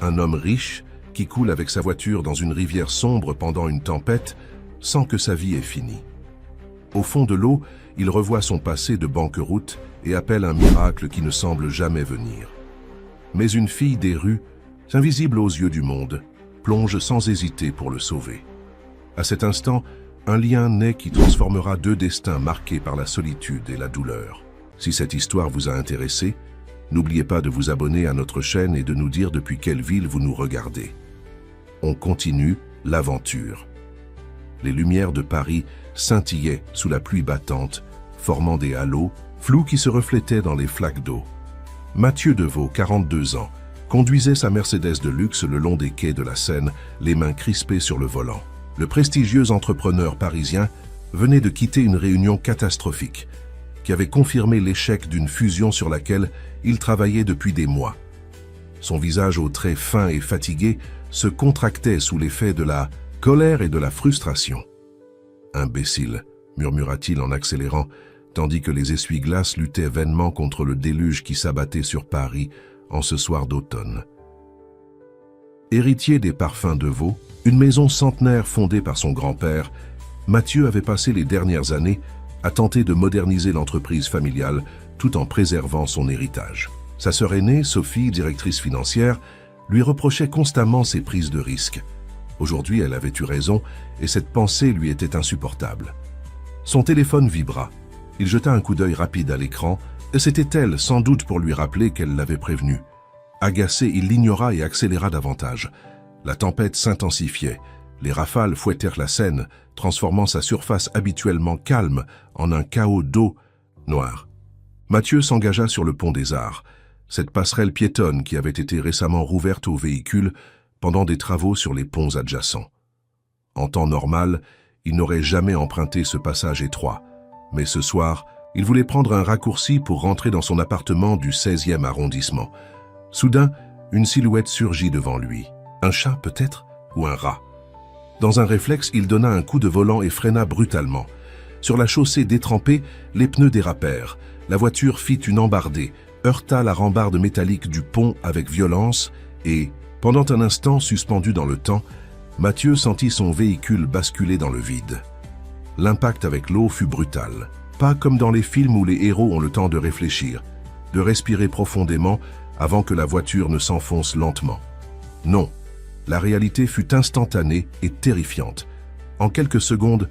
un homme riche qui coule avec sa voiture dans une rivière sombre pendant une tempête sans que sa vie ait fini. Au fond de l'eau, il revoit son passé de banqueroute et appelle un miracle qui ne semble jamais venir. Mais une fille des rues, invisible aux yeux du monde, plonge sans hésiter pour le sauver. À cet instant, un lien naît qui transformera deux destins marqués par la solitude et la douleur. Si cette histoire vous a intéressé, n'oubliez pas de vous abonner à notre chaîne et de nous dire depuis quelle ville vous nous regardez. On continue l'aventure. Les lumières de Paris scintillaient sous la pluie battante, formant des halos, flous qui se reflétaient dans les flaques d'eau. Mathieu Deveau, 42 ans, conduisait sa Mercedes de luxe le long des quais de la Seine, les mains crispées sur le volant. Le prestigieux entrepreneur parisien venait de quitter une réunion catastrophique qui avait confirmé l'échec d'une fusion sur laquelle il travaillait depuis des mois. Son visage aux traits fins et fatigués se contractait sous l'effet de la colère et de la frustration. « Imbécile », murmura-t-il en accélérant, tandis que les essuie-glaces luttaient vainement contre le déluge qui s'abattait sur Paris en ce soir d'automne. Héritier des parfums Deveau, une maison centenaire fondée par son grand-père, Mathieu avait passé les dernières années à tenter de moderniser l'entreprise familiale tout en préservant son héritage. Sa sœur aînée, Sophie, directrice financière, lui reprochait constamment ses prises de risques. Aujourd'hui, elle avait eu raison et cette pensée lui était insupportable. Son téléphone vibra. Il jeta un coup d'œil rapide à l'écran et c'était elle, sans doute pour lui rappeler qu'elle l'avait prévenu. Agacé, il l'ignora et accéléra davantage. La tempête s'intensifiait. Les rafales fouettèrent la Seine, transformant sa surface habituellement calme en un chaos d'eau noire. Mathieu s'engagea sur le pont des Arts, cette passerelle piétonne qui avait été récemment rouverte aux véhicules pendant des travaux sur les ponts adjacents. En temps normal, il n'aurait jamais emprunté ce passage étroit, mais ce soir, il voulait prendre un raccourci pour rentrer dans son appartement du 16e arrondissement. Soudain, une silhouette surgit devant lui. Un chat peut-être, ou un rat. Dans un réflexe, il donna un coup de volant et freina brutalement. Sur la chaussée détrempée, les pneus dérapèrent. La voiture fit une embardée, heurta la rambarde métallique du pont avec violence et, pendant un instant suspendu dans le temps, Mathieu sentit son véhicule basculer dans le vide. L'impact avec l'eau fut brutal. Pas comme dans les films où les héros ont le temps de réfléchir, de respirer profondément avant que la voiture ne s'enfonce lentement. Non. La réalité fut instantanée et terrifiante. En quelques secondes,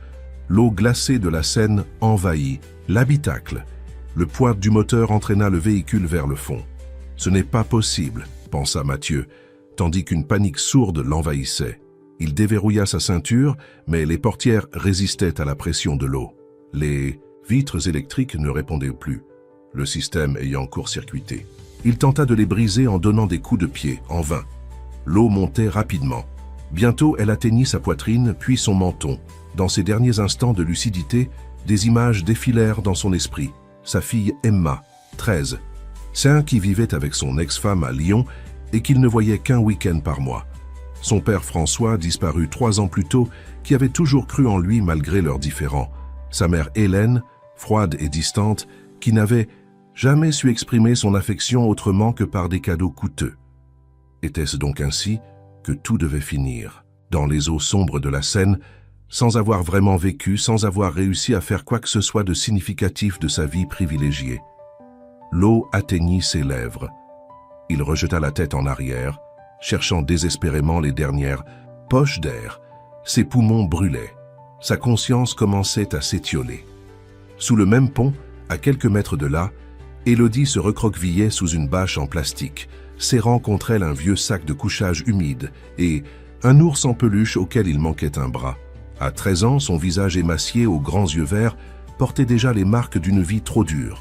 l'eau glacée de la Seine envahit l'habitacle. Le poids du moteur entraîna le véhicule vers le fond. « Ce n'est pas possible », pensa Mathieu, tandis qu'une panique sourde l'envahissait. Il déverrouilla sa ceinture, mais les portières résistaient à la pression de l'eau. Les vitres électriques ne répondaient plus, le système ayant court-circuité. Il tenta de les briser en donnant des coups de pied, en vain. L'eau montait rapidement. Bientôt, elle atteignit sa poitrine, puis son menton. Dans ces derniers instants de lucidité, des images défilèrent dans son esprit. Sa fille Emma, 13, qui vivait avec son ex-femme à Lyon et qu'il ne voyait qu'un week-end par mois. Son père François, disparu 3 ans plus tôt, qui avait toujours cru en lui malgré leurs différends. Sa mère Hélène, froide et distante, qui n'avait jamais su exprimer son affection autrement que par des cadeaux coûteux. Était-ce donc ainsi que tout devait finir, dans les eaux sombres de la Seine, sans avoir vraiment vécu, sans avoir réussi à faire quoi que ce soit de significatif de sa vie privilégiée? L'eau atteignit ses lèvres. Il rejeta la tête en arrière, cherchant désespérément les dernières poches d'air. Ses poumons brûlaient. Sa conscience commençait à s'étioler. Sous le même pont, à quelques mètres de là, Élodie se recroquevillait sous une bâche en plastique, serrant contre elle un vieux sac de couchage humide et un ours en peluche auquel il manquait un bras. À 13 ans, son visage émacié aux grands yeux verts portait déjà les marques d'une vie trop dure.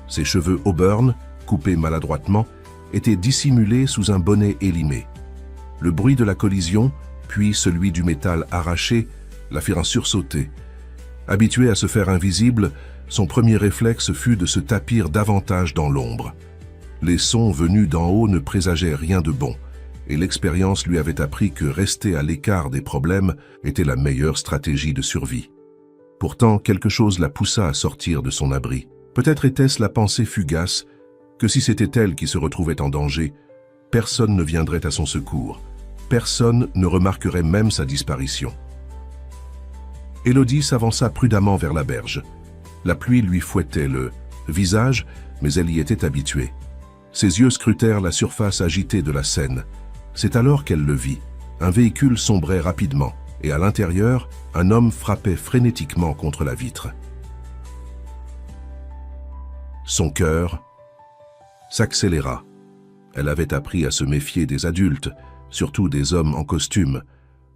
Ses cheveux auburn, coupés maladroitement, étaient dissimulés sous un bonnet élimé. Le bruit de la collision, puis celui du métal arraché, la firent sursauter. Habitué à se faire invisible, son premier réflexe fut de se tapir davantage dans l'ombre. Les sons venus d'en haut ne présageaient rien de bon, et l'expérience lui avait appris que rester à l'écart des problèmes était la meilleure stratégie de survie. Pourtant, quelque chose la poussa à sortir de son abri. Peut-être était-ce la pensée fugace que si c'était elle qui se retrouvait en danger, Personne ne viendrait à son secours. Personne ne remarquerait même sa disparition. Élodie s'avança prudemment vers la berge. La pluie lui fouettait le visage, mais elle y était habituée. Ses yeux scrutèrent la surface agitée de la Seine. C'est alors qu'elle le vit. Un véhicule sombrait rapidement, et à l'intérieur, un homme frappait frénétiquement contre la vitre. Son cœur s'accéléra. Elle avait appris à se méfier des adultes, surtout des hommes en costume.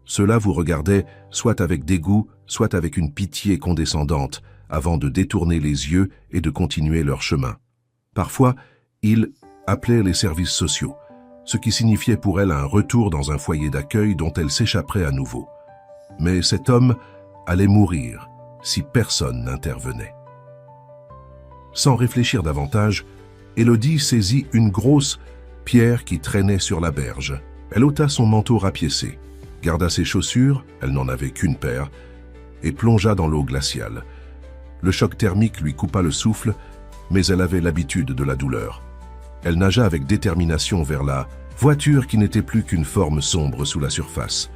Ceux-là vous regardaient soit avec dégoût, soit avec une pitié condescendante, avant de détourner les yeux et de continuer leur chemin. Parfois, ils appelaient les services sociaux, ce qui signifiait pour elle un retour dans un foyer d'accueil dont elle s'échapperait à nouveau. Mais cet homme allait mourir si personne n'intervenait. Sans réfléchir davantage, Élodie saisit une grosse pierre qui traînait sur la berge. Elle ôta son manteau rapiécé, garda ses chaussures, elle n'en avait qu'une paire, et plongea dans l'eau glaciale. Le choc thermique lui coupa le souffle, mais elle avait l'habitude de la douleur. Elle nagea avec détermination vers la voiture qui n'était plus qu'une forme sombre sous la surface.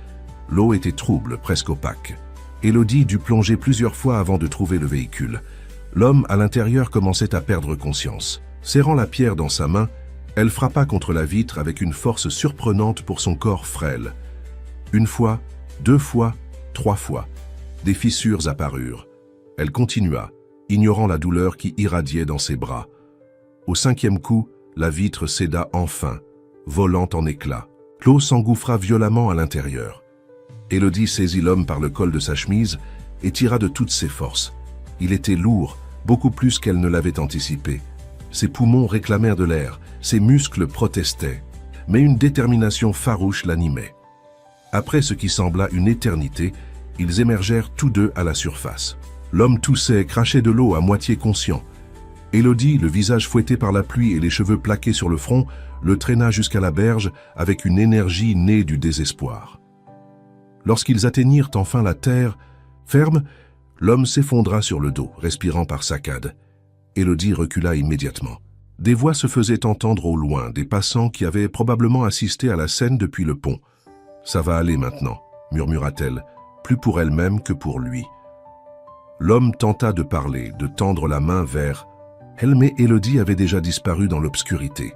L'eau était trouble, presque opaque. Élodie dut plonger plusieurs fois avant de trouver le véhicule. L'homme à l'intérieur commençait à perdre conscience. Serrant la pierre dans sa main, elle frappa contre la vitre avec une force surprenante pour son corps frêle. Une fois, 2 fois, 3 fois, des fissures apparurent. Elle continua, ignorant la douleur qui irradiait dans ses bras. Au 5e coup, la vitre céda enfin, volant en éclats. L'eau s'engouffra violemment à l'intérieur. Élodie saisit l'homme par le col de sa chemise et tira de toutes ses forces. Il était lourd, beaucoup plus qu'elle ne l'avait anticipé. Ses poumons réclamèrent de l'air, ses muscles protestaient, mais une détermination farouche l'animait. Après ce qui sembla une éternité, ils émergèrent tous deux à la surface. L'homme toussait, crachait de l'eau à moitié conscient. Élodie, le visage fouetté par la pluie et les cheveux plaqués sur le front, le traîna jusqu'à la berge avec une énergie née du désespoir. Lorsqu'ils atteignirent enfin la terre ferme, l'homme s'effondra sur le dos, respirant par saccades. Élodie recula immédiatement. Des voix se faisaient entendre au loin, des passants qui avaient probablement assisté à la scène depuis le pont. « Ça va aller maintenant », murmura-t-elle, plus pour elle-même que pour lui. L'homme tenta de parler, de tendre la main vers elle, mais Élodie avait déjà disparu dans l'obscurité.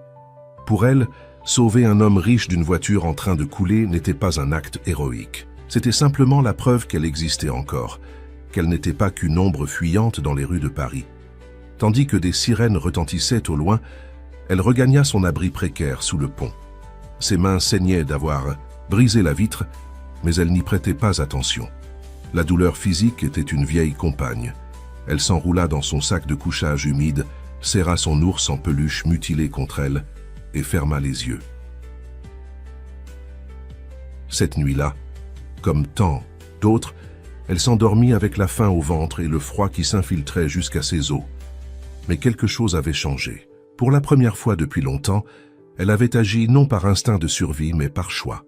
Pour elle, sauver un homme riche d'une voiture en train de couler n'était pas un acte héroïque. C'était simplement la preuve qu'elle existait encore, qu'elle n'était pas qu'une ombre fuyante dans les rues de Paris. Tandis que des sirènes retentissaient au loin, elle regagna son abri précaire sous le pont. Ses mains saignaient d'avoir brisé la vitre, mais elle n'y prêtait pas attention. La douleur physique était une vieille compagne. Elle s'enroula dans son sac de couchage humide, serra son ours en peluche mutilé contre elle et ferma les yeux. Cette nuit-là, comme tant d'autres, elle s'endormit avec la faim au ventre et le froid qui s'infiltrait jusqu'à ses os. Mais quelque chose avait changé. Pour la première fois depuis longtemps, elle avait agi non par instinct de survie, mais par choix.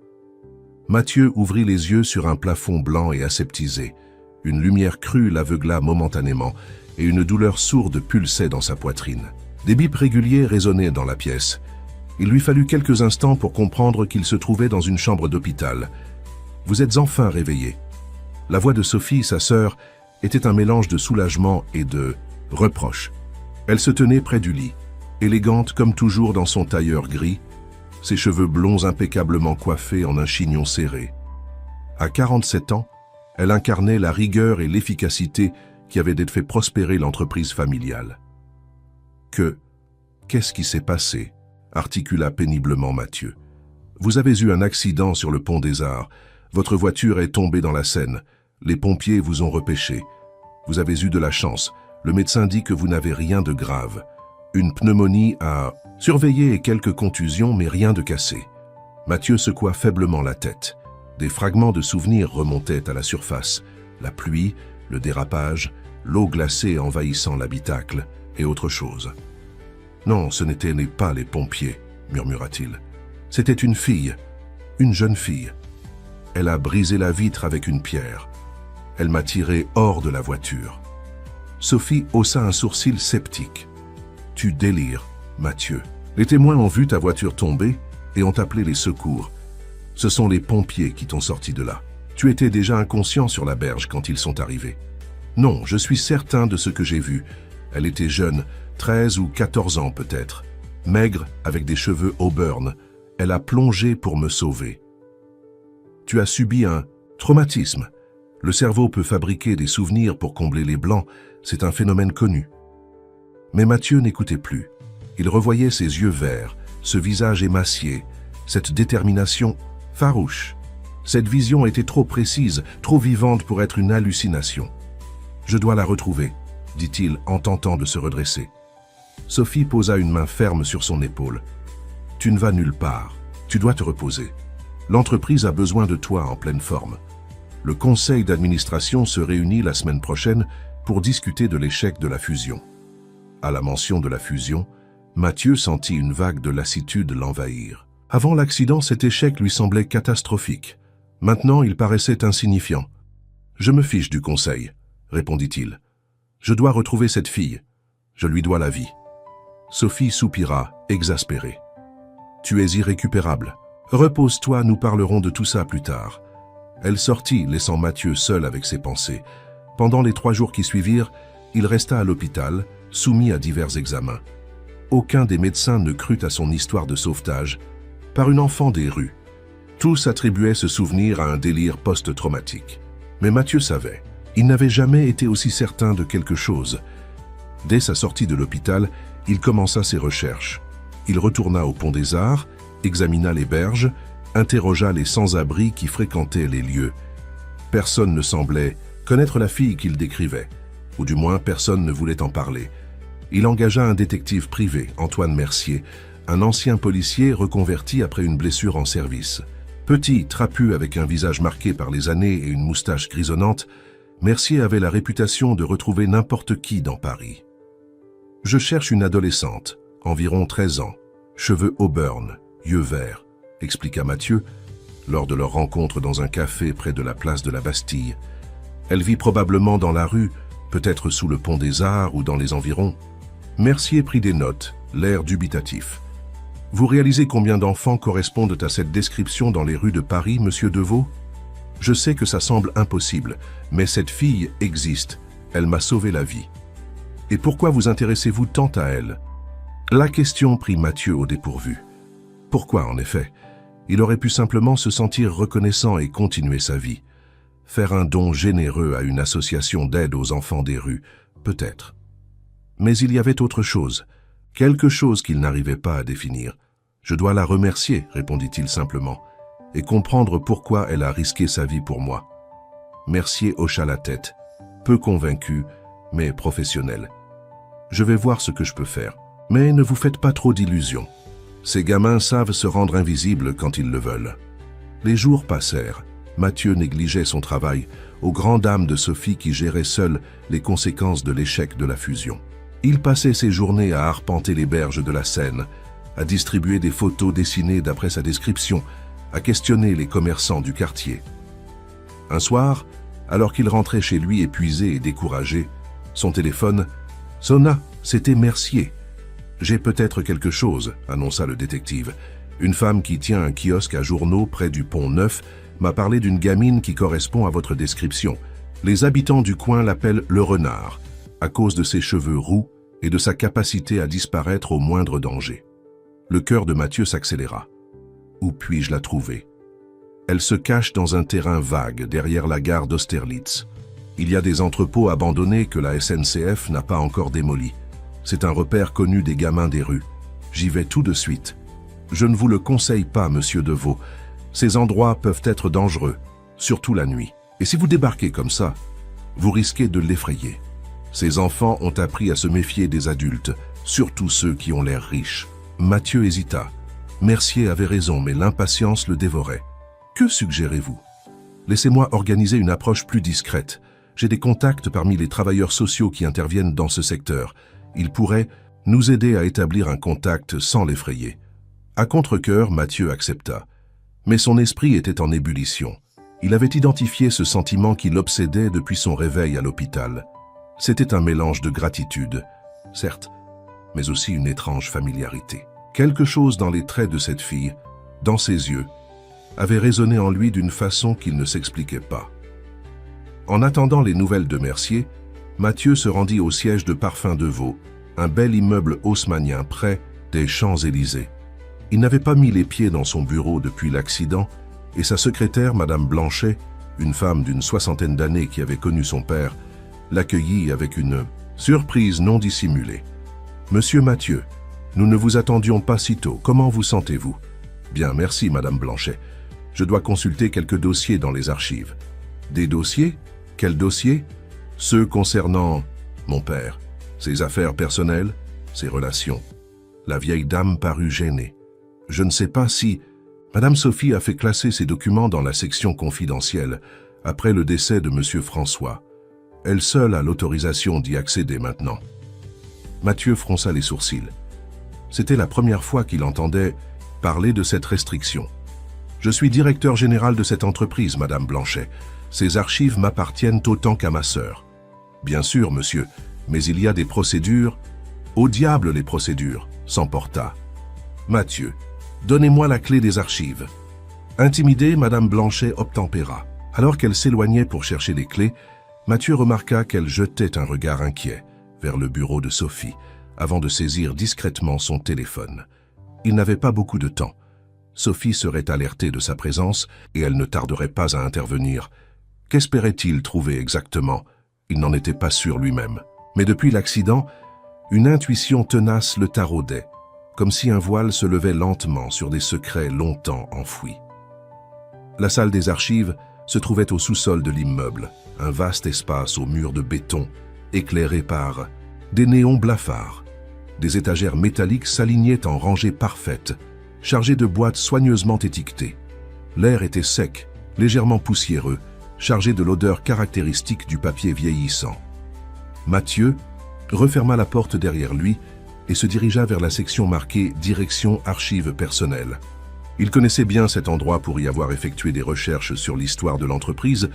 Mathieu ouvrit les yeux sur un plafond blanc et aseptisé. Une lumière crue l'aveugla momentanément et une douleur sourde pulsait dans sa poitrine. Des bips réguliers résonnaient dans la pièce. Il lui fallut quelques instants pour comprendre qu'il se trouvait dans une chambre d'hôpital. « Vous êtes enfin réveillé ». La voix de Sophie, sa sœur, était un mélange de soulagement et de reproche. Elle se tenait près du lit, élégante comme toujours dans son tailleur gris, ses cheveux blonds impeccablement coiffés en un chignon serré. À 47 ans, elle incarnait la rigueur et l'efficacité qui avaient fait prospérer l'entreprise familiale. Qu'est-ce qui s'est passé ?» articula péniblement Mathieu. « Vous avez eu un accident sur le pont des Arts. Votre voiture est tombée dans la Seine. Les pompiers vous ont repêché. Vous avez eu de la chance. Le médecin dit que vous n'avez rien de grave. Une pneumonie à surveiller et quelques contusions, mais rien de cassé. » Mathieu secoua faiblement la tête. Des fragments de souvenirs remontaient à la surface. La pluie, le dérapage, l'eau glacée envahissant l'habitacle et autre chose. « Non, ce n'étaient pas les pompiers, » murmura-t-il. « C'était une fille, une jeune fille. Elle a brisé la vitre avec une pierre. Elle m'a tiré hors de la voiture. » Sophie haussa un sourcil sceptique. « Tu délires, Mathieu. Les témoins ont vu ta voiture tomber, et ont appelé les secours. Ce sont les pompiers qui t'ont sorti de là. Tu étais déjà inconscient sur la berge quand ils sont arrivés. Non, je suis certain de ce que j'ai vu. Elle était jeune, 13 ou 14 ans peut-être. Maigre, avec des cheveux auburn. Elle a plongé pour me sauver. Tu as subi un traumatisme. Le cerveau peut fabriquer des souvenirs pour combler les blancs, c'est un phénomène connu. Mais Mathieu n'écoutait plus. Il revoyait ses yeux verts, ce visage émacié, cette détermination farouche. Cette vision était trop précise, trop vivante pour être une hallucination. « Je dois la retrouver », dit-il en tentant de se redresser. Sophie posa une main ferme sur son épaule. « Tu ne vas nulle part, tu dois te reposer. L'entreprise a besoin de toi en pleine forme. » Le conseil d'administration se réunit la semaine prochaine pour discuter de l'échec de la fusion. À la mention de la fusion, Mathieu sentit une vague de lassitude l'envahir. Avant l'accident, cet échec lui semblait catastrophique. Maintenant, il paraissait insignifiant. « Je me fiche du conseil », répondit-il. « Je dois retrouver cette fille. Je lui dois la vie. » Sophie soupira, exaspérée. « Tu es irrécupérable. Repose-toi, nous parlerons de tout ça plus tard. » Elle sortit, laissant Mathieu seul avec ses pensées. Pendant les 3 jours qui suivirent, il resta à l'hôpital, soumis à divers examens. Aucun des médecins ne crut à son histoire de sauvetage par une enfant des rues. Tous attribuaient ce souvenir à un délire post-traumatique. Mais Mathieu savait, il n'avait jamais été aussi certain de quelque chose. Dès sa sortie de l'hôpital, il commença ses recherches. Il retourna au Pont des Arts, examina les berges, interrogea les sans-abri qui fréquentaient les lieux. Personne ne semblait connaître la fille qu'il décrivait, ou du moins personne ne voulait en parler. Il engagea un détective privé, Antoine Mercier, un ancien policier reconverti après une blessure en service. Petit, trapu avec un visage marqué par les années et une moustache grisonnante, Mercier avait la réputation de retrouver n'importe qui dans Paris. « Je cherche une adolescente, environ 13 ans, cheveux auburn, yeux verts, » expliqua Mathieu, lors de leur rencontre dans un café près de la place de la Bastille. Elle vit probablement dans la rue, peut-être sous le Pont des Arts ou dans les environs. Mercier prit des notes, l'air dubitatif. « Vous réalisez combien d'enfants correspondent à cette description dans les rues de Paris, monsieur Deveau ? Je sais que ça semble impossible, mais cette fille existe. Elle m'a sauvé la vie. Et pourquoi vous intéressez-vous tant à elle ?» La question prit Mathieu au dépourvu. Pourquoi, en effet ? Il aurait pu simplement se sentir reconnaissant et continuer sa vie. Faire un don généreux à une association d'aide aux enfants des rues, peut-être. Mais il y avait autre chose, quelque chose qu'il n'arrivait pas à définir. « Je dois la remercier », répondit-il simplement, « et comprendre pourquoi elle a risqué sa vie pour moi. » Mercier hocha la tête, peu convaincu, mais professionnel. « Je vais voir ce que je peux faire, mais ne vous faites pas trop d'illusions. Ces gamins savent se rendre invisibles quand ils le veulent. » Les jours passèrent. Mathieu négligeait son travail, aux grandes dames de Sophie qui gérait seule les conséquences de l'échec de la fusion. Il passait ses journées à arpenter les berges de la Seine, à distribuer des photos dessinées d'après sa description, à questionner les commerçants du quartier. Un soir, alors qu'il rentrait chez lui épuisé et découragé, son téléphone sonna. C'était Mercier. « J'ai peut-être quelque chose », annonça le détective. « Une femme qui tient un kiosque à journaux près du Pont Neuf m'a parlé d'une gamine qui correspond à votre description. Les habitants du coin l'appellent le renard, à cause de ses cheveux roux et de sa capacité à disparaître au moindre danger. » Le cœur de Mathieu s'accéléra. Où puis-je la trouver? Elle se cache dans un terrain vague derrière la gare d'Austerlitz. Il y a des entrepôts abandonnés que la SNCF n'a pas encore démolis. C'est un repère connu des gamins des rues. J'y vais tout de suite. Je ne vous le conseille pas, monsieur Deveau. Ces endroits peuvent être dangereux, surtout la nuit. Et si vous débarquez comme ça, vous risquez de l'effrayer. Ces enfants ont appris à se méfier des adultes, surtout ceux qui ont l'air riches. Mathieu hésita. Mercier avait raison, mais l'impatience le dévorait. Que suggérez-vous? Laissez-moi organiser une approche plus discrète. J'ai des contacts parmi les travailleurs sociaux qui interviennent dans ce secteur. Ils pourraient nous aider à établir un contact sans l'effrayer. À contre-cœur, Mathieu accepta. Mais son esprit était en ébullition. Il avait identifié ce sentiment qui l'obsédait depuis son réveil à l'hôpital. C'était un mélange de gratitude, certes, mais aussi une étrange familiarité. Quelque chose dans les traits de cette fille dans ses yeux, avait résonné en lui d'une façon qu'il ne s'expliquait pas. En attendant les nouvelles de Mercier, Mathieu se rendit au siège de Parfums de Vaux, un bel immeuble haussmannien près des Champs-Élysées. Il n'avait pas mis les pieds dans son bureau depuis l'accident et sa secrétaire, Madame Blanchet, une femme d'une 60aine d'années qui avait connu son père, l'accueillit avec une surprise non dissimulée. « Monsieur Mathieu, nous ne vous attendions pas si tôt. Comment vous sentez-vous »« Bien, merci, Madame Blanchet. Je dois consulter quelques dossiers dans les archives. »« Des dossiers? Quels dossiers? » ?»« Ceux concernant mon père, ses affaires personnelles, ses relations. » La vieille dame parut gênée. « Je ne sais pas si... » Madame Sophie a fait classer ces documents dans la section confidentielle après le décès de Monsieur François. Elle seule a l'autorisation d'y accéder maintenant. Mathieu fronça les sourcils. C'était la première fois qu'il entendait parler de cette restriction. « Je suis directeur général de cette entreprise, Madame Blanchet. Ces archives m'appartiennent autant qu'à ma sœur. »« Bien sûr, monsieur, mais il y a des procédures. »« Au diable les procédures !» s'emporta Mathieu. « Donnez-moi la clé des archives. » Intimidée, Madame Blanchet obtempéra. Alors qu'elle s'éloignait pour chercher les clés, Mathieu remarqua qu'elle jetait un regard inquiet vers le bureau de Sophie, avant de saisir discrètement son téléphone. Il n'avait pas beaucoup de temps. Sophie serait alertée de sa présence et elle ne tarderait pas à intervenir. Qu'espérait-il trouver exactement? Il n'en était pas sûr lui-même. Mais depuis l'accident, une intuition tenace le taraudait, comme si un voile se levait lentement sur des secrets longtemps enfouis. La salle des archives se trouvait au sous-sol de l'immeuble, un vaste espace aux murs de béton, éclairé par des néons blafards. Des étagères métalliques s'alignaient en rangées parfaites, chargées de boîtes soigneusement étiquetées. L'air était sec, légèrement poussiéreux, chargé de l'odeur caractéristique du papier vieillissant. Mathieu referma la porte derrière lui et se dirigea vers la section marquée « Direction archives personnelles ». Il connaissait bien cet endroit pour y avoir effectué des recherches sur l'histoire de l'entreprise,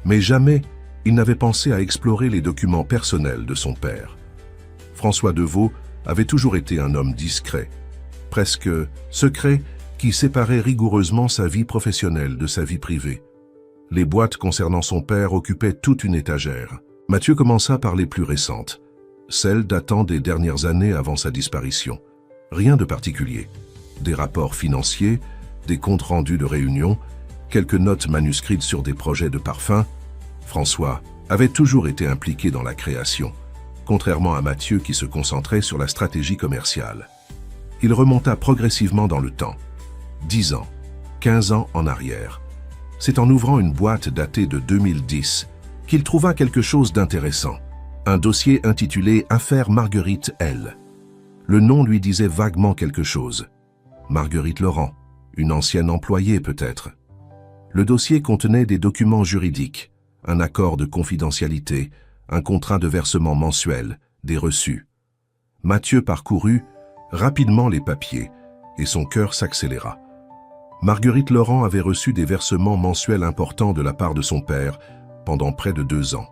mais jamais il n'avait pensé à explorer les documents personnels de son père. François de Vaux avait toujours été un homme discret, presque secret, qui séparait rigoureusement sa vie professionnelle de sa vie privée. Les boîtes concernant son père occupaient toute une étagère. Mathieu commença par les plus récentes, celles datant des dernières années avant sa disparition. Rien de particulier. Des rapports financiers, des comptes rendus de réunions, quelques notes manuscrites sur des projets de parfums. François avait toujours été impliqué dans la création, contrairement à Mathieu qui se concentrait sur la stratégie commerciale. Il remonta progressivement dans le temps, 10 ans, 15 ans en arrière. C'est en ouvrant une boîte datée de 2010 qu'il trouva quelque chose d'intéressant, un dossier intitulé « Affaire Marguerite L ». Le nom lui disait vaguement quelque chose. Marguerite Laurent, une ancienne employée peut-être. Le dossier contenait des documents juridiques, un accord de confidentialité, un contrat de versement mensuel, des reçus. Mathieu parcourut rapidement les papiers et son cœur s'accéléra. Marguerite Laurent avait reçu des versements mensuels importants de la part de son père pendant près de 2 ans.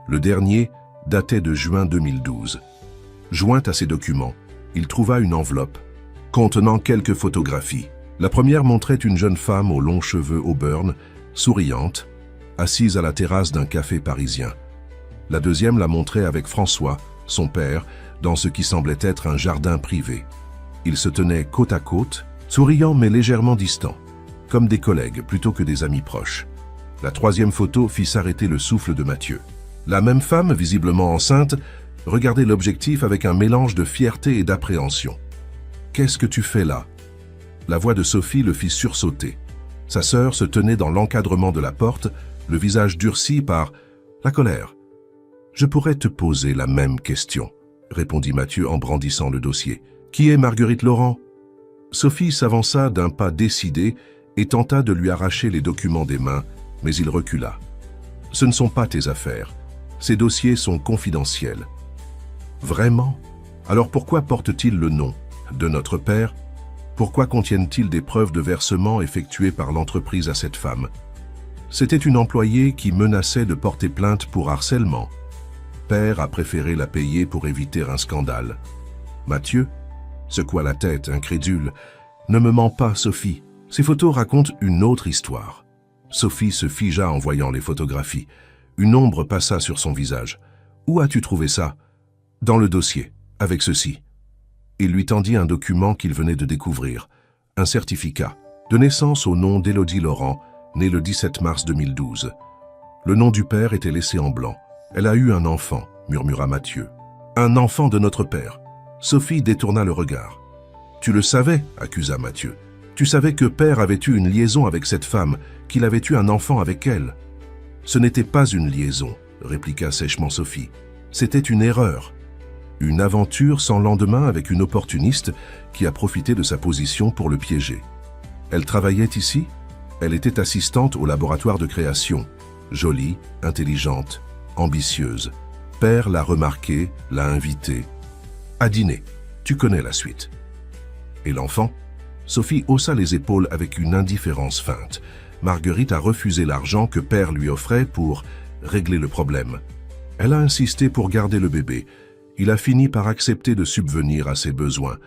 Le dernier datait de juin 2012. Jointe à ces documents, il trouva une enveloppe contenant quelques photographies. La première montrait une jeune femme aux longs cheveux auburn, souriante, assise à la terrasse d'un café parisien. La deuxième la montrait avec François, son père, dans ce qui semblait être un jardin privé. Ils se tenaient côte à côte, souriants mais légèrement distants, comme des collègues plutôt que des amis proches. La troisième photo fit s'arrêter le souffle de Mathieu. La même femme, visiblement enceinte, regardait l'objectif avec un mélange de fierté et d'appréhension. « Qu'est-ce que tu fais là ?» La voix de Sophie le fit sursauter. Sa sœur se tenait dans l'encadrement de la porte, le visage durci par la colère. « Je pourrais te poser la même question, » répondit Mathieu en brandissant le dossier. « Qui est Marguerite Laurent ?» Sophie s'avança d'un pas décidé et tenta de lui arracher les documents des mains, mais il recula. « Ce ne sont pas tes affaires. Ces dossiers sont confidentiels. »« Vraiment ? Alors pourquoi porte-t-il le nom de notre père ? Pourquoi contiennent-ils des preuves de versement effectuées par l'entreprise à cette femme ? C'était une employée qui menaçait de porter plainte pour harcèlement. Père a préféré la payer pour éviter un scandale. » Mathieu secoua la tête, incrédule. Ne me mens pas, Sophie. Ces photos racontent une autre histoire. Sophie se figea en voyant les photographies. Une ombre passa sur son visage. Où as-tu trouvé ça? Dans le dossier, avec ceci. Il lui tendit un document qu'il venait de découvrir. Un certificat de naissance au nom d'Élodie Laurent, née le 17 mars 2012. Le nom du père était laissé en blanc. Elle a eu un enfant, murmura Mathieu. Un enfant de notre père. Sophie détourna le regard. Tu le savais, accusa Mathieu. Tu savais que père avait eu une liaison avec cette femme, qu'il avait eu un enfant avec elle. Ce n'était pas une liaison, répliqua sèchement Sophie. C'était une erreur. Une aventure sans lendemain avec une opportuniste qui a profité de sa position pour le piéger. Elle travaillait ici. Elle était assistante au laboratoire de création. Jolie, intelligente, ambitieuse. Père l'a remarquée, l'a invitée. À dîner. Tu connais la suite. Et l'enfant? Sophie haussa les épaules avec une indifférence feinte. Marguerite a refusé l'argent que père lui offrait pour régler le problème. Elle a insisté pour garder le bébé. Il a fini par accepter de subvenir à ses besoins,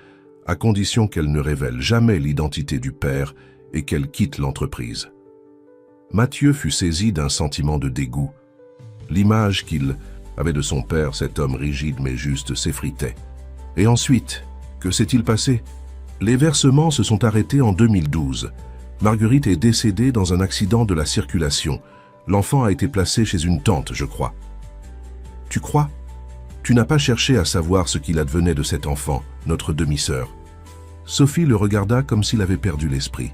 à condition qu'elle ne révèle jamais l'identité du père et qu'elle quitte l'entreprise. Mathieu fut saisi d'un sentiment de dégoût. L'image qu'il avait de son père, cet homme rigide mais juste, s'effritait. Et ensuite, que s'est-il passé? Les versements se sont arrêtés en 2012. Marguerite est décédée dans un accident de la circulation. L'enfant a été placé chez une tante, je crois. Tu crois? Tu n'as pas cherché à savoir ce qu'il advenait de cet enfant, notre demi-sœur. Sophie le regarda comme s'il avait perdu l'esprit.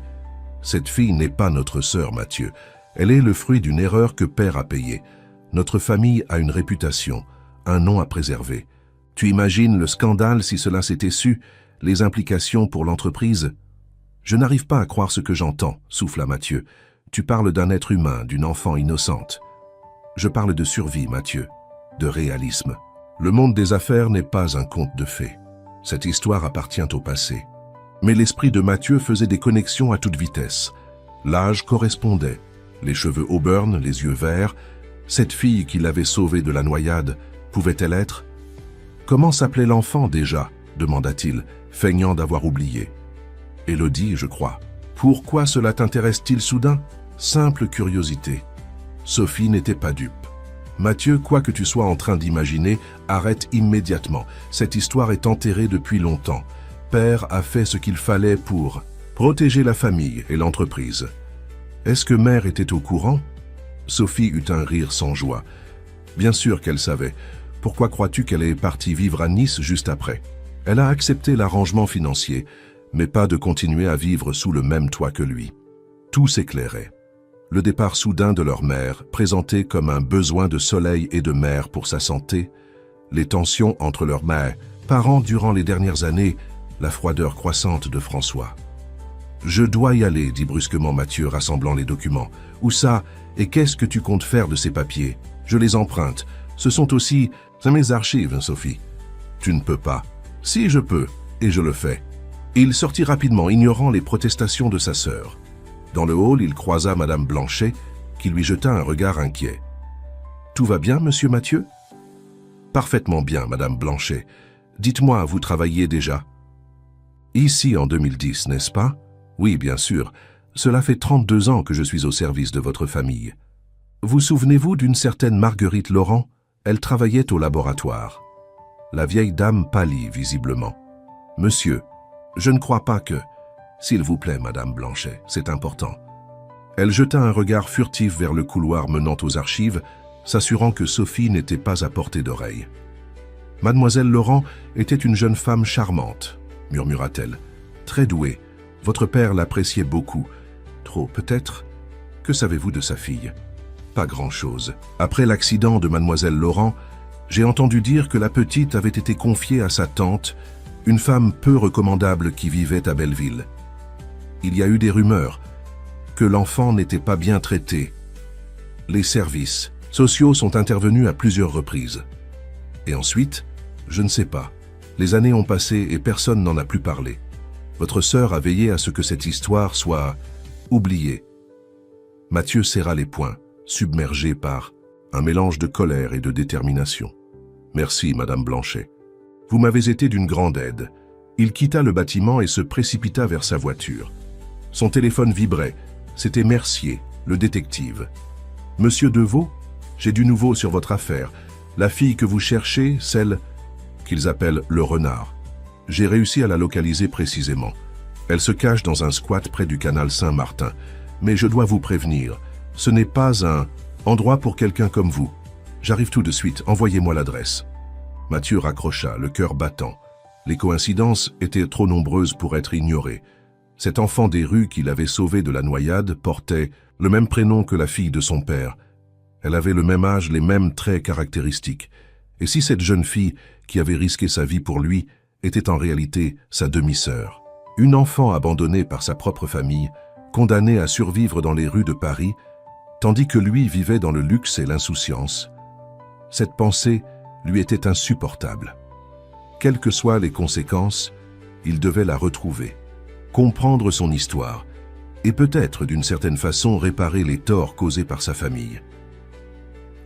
Cette fille n'est pas notre sœur, Mathieu. Elle est le fruit d'une erreur que père a payée. Notre famille a une réputation, un nom à préserver. Tu imagines le scandale si cela s'était su, les implications pour l'entreprise? Je n'arrive pas à croire ce que j'entends, souffla Mathieu. Tu parles d'un être humain, d'une enfant innocente. Je parle de survie, Mathieu, de réalisme. Le monde des affaires n'est pas un conte de fées. Cette histoire appartient au passé. Mais l'esprit de Mathieu faisait des connexions à toute vitesse. L'âge correspondait. Les cheveux auburn, les yeux verts. Cette fille qui l'avait sauvée de la noyade, pouvait-elle être? Comment s'appelait l'enfant déjà? Demanda-t-il, feignant d'avoir oublié. Élodie, je crois. Pourquoi cela t'intéresse-t-il soudain? Simple curiosité. Sophie n'était pas dupe. Mathieu, quoi que tu sois en train d'imaginer, arrête immédiatement. Cette histoire est enterrée depuis longtemps. Père a fait ce qu'il fallait pour protéger la famille et l'entreprise. Est-ce que mère était au courant? Sophie eut un rire sans joie. Bien sûr qu'elle savait. Pourquoi crois-tu qu'elle est partie vivre à Nice juste après? Elle a accepté l'arrangement financier, mais pas de continuer à vivre sous le même toit que lui. Tout s'éclairait. Le départ soudain de leur mère, présenté comme un besoin de soleil et de mer pour sa santé, les tensions entre leurs mères, parents durant les dernières années, la froideur croissante de François. « Je dois y aller », dit brusquement Mathieu, rassemblant les documents. « Où ça? Et qu'est-ce que tu comptes faire de ces papiers? Je les emprunte. Ce sont aussi mes archives, Sophie. » « Tu ne peux pas. »« Si, je peux, et je le fais. » Il sortit rapidement, ignorant les protestations de sa sœur. Dans le hall, il croisa Madame Blanchet, qui lui jeta un regard inquiet. « Tout va bien, monsieur Mathieu ?»« Parfaitement bien, Madame Blanchet. Dites-moi, vous travaillez déjà ?»« Ici en 2010, n'est-ce pas? » « Oui, bien sûr. Cela fait 32 ans que je suis au service de votre famille. Vous souvenez-vous d'une certaine Marguerite Laurent? Elle travaillait au laboratoire. » La vieille dame pâlit visiblement. « Monsieur, je ne crois pas que... » « S'il vous plaît, Madame Blanchet, c'est important. » Elle jeta un regard furtif vers le couloir menant aux archives, s'assurant que Sophie n'était pas à portée d'oreille. « Mademoiselle Laurent était une jeune femme charmante, » murmura-t-elle. « Très douée. Votre père l'appréciait beaucoup. Trop, peut-être. Que savez-vous de sa fille? » « Pas grand-chose. Après l'accident de Mademoiselle Laurent, j'ai entendu dire que la petite avait été confiée à sa tante, une femme peu recommandable qui vivait à Belleville. Il y a eu des rumeurs que l'enfant n'était pas bien traité. Les services sociaux sont intervenus à plusieurs reprises. Et ensuite, je ne sais pas. Les années ont passé et personne n'en a plus parlé. Votre sœur a veillé à ce que cette histoire soit oubliée. Mathieu serra les poings, submergé par un mélange de colère et de détermination. Merci, Madame Blanchet. Vous m'avez été d'une grande aide. Il quitta le bâtiment et se précipita vers sa voiture. Son téléphone vibrait. C'était Mercier, le détective. « Monsieur Deveau, j'ai du nouveau sur votre affaire. La fille que vous cherchez, celle qu'ils appellent le renard. J'ai réussi à la localiser précisément. Elle se cache dans un squat près du canal Saint-Martin. Mais je dois vous prévenir, ce n'est pas un endroit pour quelqu'un comme vous. J'arrive tout de suite, envoyez-moi l'adresse. » Mathieu raccrocha, le cœur battant. Les coïncidences étaient trop nombreuses pour être ignorées. Cet enfant des rues qu'il avait sauvé de la noyade portait le même prénom que la fille de son père. Elle avait le même âge, les mêmes traits caractéristiques. Et si cette jeune fille, qui avait risqué sa vie pour lui, était en réalité sa demi-sœur? Une enfant abandonnée par sa propre famille, condamnée à survivre dans les rues de Paris, tandis que lui vivait dans le luxe et l'insouciance. Cette pensée lui était insupportable. Quelles que soient les conséquences, il devait la retrouver, comprendre son histoire, et peut-être d'une certaine façon réparer les torts causés par sa famille.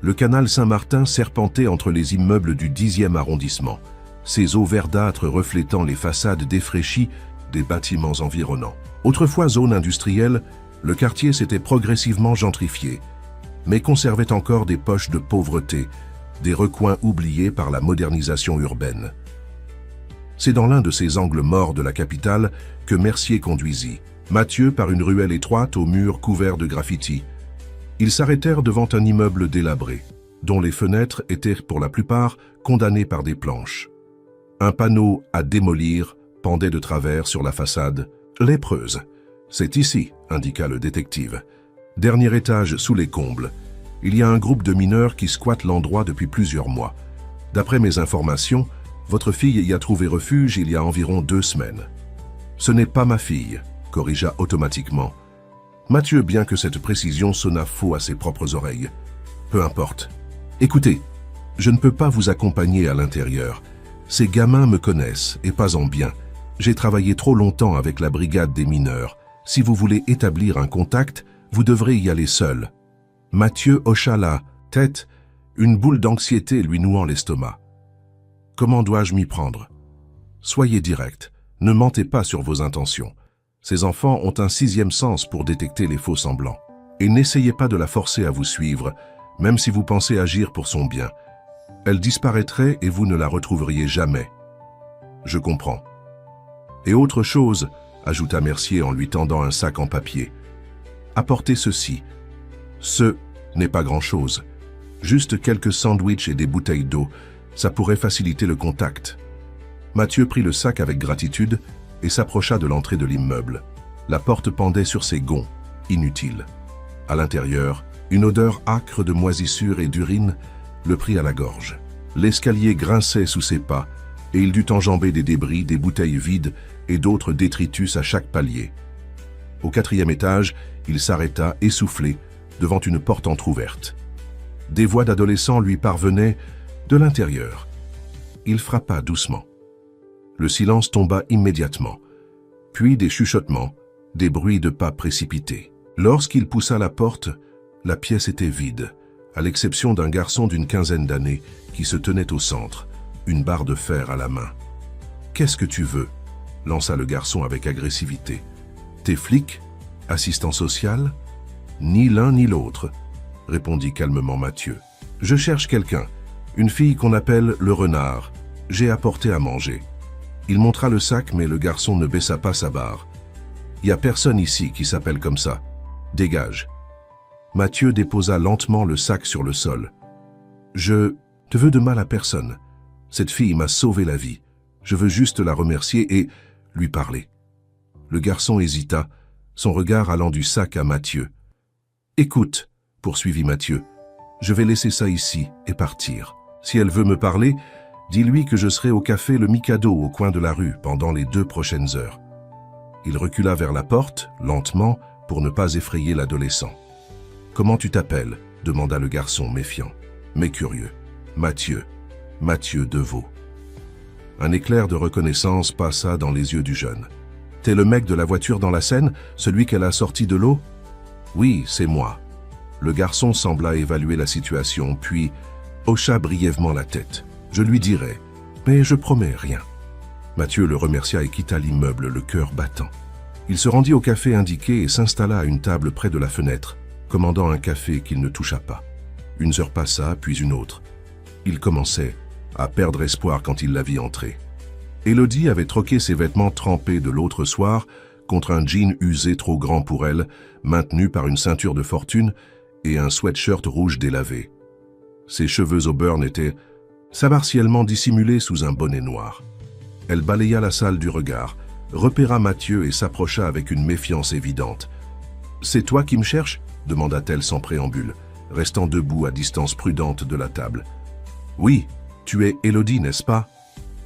Le canal Saint-Martin serpentait entre les immeubles du 10e arrondissement, ses eaux verdâtres reflétant les façades défraîchies des bâtiments environnants. Autrefois zone industrielle, le quartier s'était progressivement gentrifié, mais conservait encore des poches de pauvreté, des recoins oubliés par la modernisation urbaine. C'est dans l'un de ces angles morts de la capitale que Mercier conduisit, Mathieu par une ruelle étroite aux murs couverts de graffitis. Ils s'arrêtèrent devant un immeuble délabré, dont les fenêtres étaient pour la plupart condamnées par des planches. Un panneau à démolir pendait de travers sur la façade. « Lépreuse. C'est ici », indiqua le détective. « Dernier étage sous les combles. Il y a un groupe de mineurs qui squattent l'endroit depuis plusieurs mois. D'après mes informations, votre fille y a trouvé refuge il y a environ 2 semaines. »« Ce n'est pas ma fille », corrigea automatiquement Mathieu, bien que cette précision sonnât faux à ses propres oreilles. « Peu importe. Écoutez, je ne peux pas vous accompagner à l'intérieur. Ces gamins me connaissent, et pas en bien. J'ai travaillé trop longtemps avec la brigade des mineurs. Si vous voulez établir un contact, vous devrez y aller seul. » Mathieu hocha la tête, une boule d'anxiété lui nouant l'estomac. « Comment dois-je m'y prendre ? Soyez direct, ne mentez pas sur vos intentions. Ces enfants ont un 6e sens pour détecter les faux semblants. Et n'essayez pas de la forcer à vous suivre, même si vous pensez agir pour son bien. Elle disparaîtrait et vous ne la retrouveriez jamais. »« Je comprends. » « Et autre chose, » ajouta Mercier en lui tendant un sac en papier. « Apportez ceci. Ce n'est pas grand-chose. Juste quelques sandwichs et des bouteilles d'eau. Ça pourrait faciliter le contact. » Mathieu prit le sac avec gratitude et s'approcha de l'entrée de l'immeuble. La porte pendait sur ses gonds, inutile. À l'intérieur, une odeur âcre de moisissure et d'urine le prit à la gorge. L'escalier grinçait sous ses pas et il dut enjamber des débris, des bouteilles vides et d'autres détritus à chaque palier. Au 4e étage, il s'arrêta, essoufflé, devant une porte entr'ouverte. Des voix d'adolescents lui parvenaient de l'intérieur. Il frappa doucement. Le silence tomba immédiatement, puis des chuchotements, des bruits de pas précipités. Lorsqu'il poussa la porte, la pièce était vide, à l'exception d'un garçon d'une 15aine d'années qui se tenait au centre, une barre de fer à la main. « Qu'est-ce que tu veux ?» lança le garçon avec agressivité. « T'es flic? Assistant social ?»« Ni l'un ni l'autre, » répondit calmement Mathieu. « Je cherche quelqu'un, une fille qu'on appelle le renard. J'ai apporté à manger. » Il montra le sac, mais le garçon ne baissa pas sa barre. « Y a personne ici qui s'appelle comme ça. Dégage. » Mathieu déposa lentement le sac sur le sol. « Je ne veux de mal à personne. Cette fille m'a sauvé la vie. Je veux juste la remercier et lui parler. » Le garçon hésita, son regard allant du sac à Mathieu. « Écoute, » poursuivit Mathieu, « je vais laisser ça ici et partir. Si elle veut me parler, dis-lui que je serai au café Le Mikado au coin de la rue pendant les 2 prochaines heures. » Il recula vers la porte, lentement, pour ne pas effrayer l'adolescent. « Comment tu t'appelles » demanda le garçon méfiant, mais curieux. « Mathieu. Mathieu Deveau. » Un éclair de reconnaissance passa dans les yeux du jeune. « T'es le mec de la voiture dans la Seine, celui qu'elle a sorti de l'eau ?»« Oui, c'est moi. » Le garçon sembla évaluer la situation, puis hocha brièvement la tête. « Je lui dirai, mais je promets rien. » Mathieu le remercia et quitta l'immeuble, le cœur battant. Il se rendit au café indiqué et s'installa à une table près de la fenêtre, commandant un café qu'il ne toucha pas. Une heure passa, puis une autre. Il commençait à perdre espoir quand il la vit entrer. Élodie avait troqué ses vêtements trempés de l'autre soir contre un jean usé trop grand pour elle, maintenu par une ceinture de fortune et un sweatshirt rouge délavé. Ses cheveux au burn étaient partiellement dissimulés sous un bonnet noir. Elle balaya la salle du regard, repéra Mathieu et s'approcha avec une méfiance évidente. « C'est toi qui me cherches ?» demanda-t-elle sans préambule, restant debout à distance prudente de la table. « Oui, tu es Élodie, n'est-ce pas ?»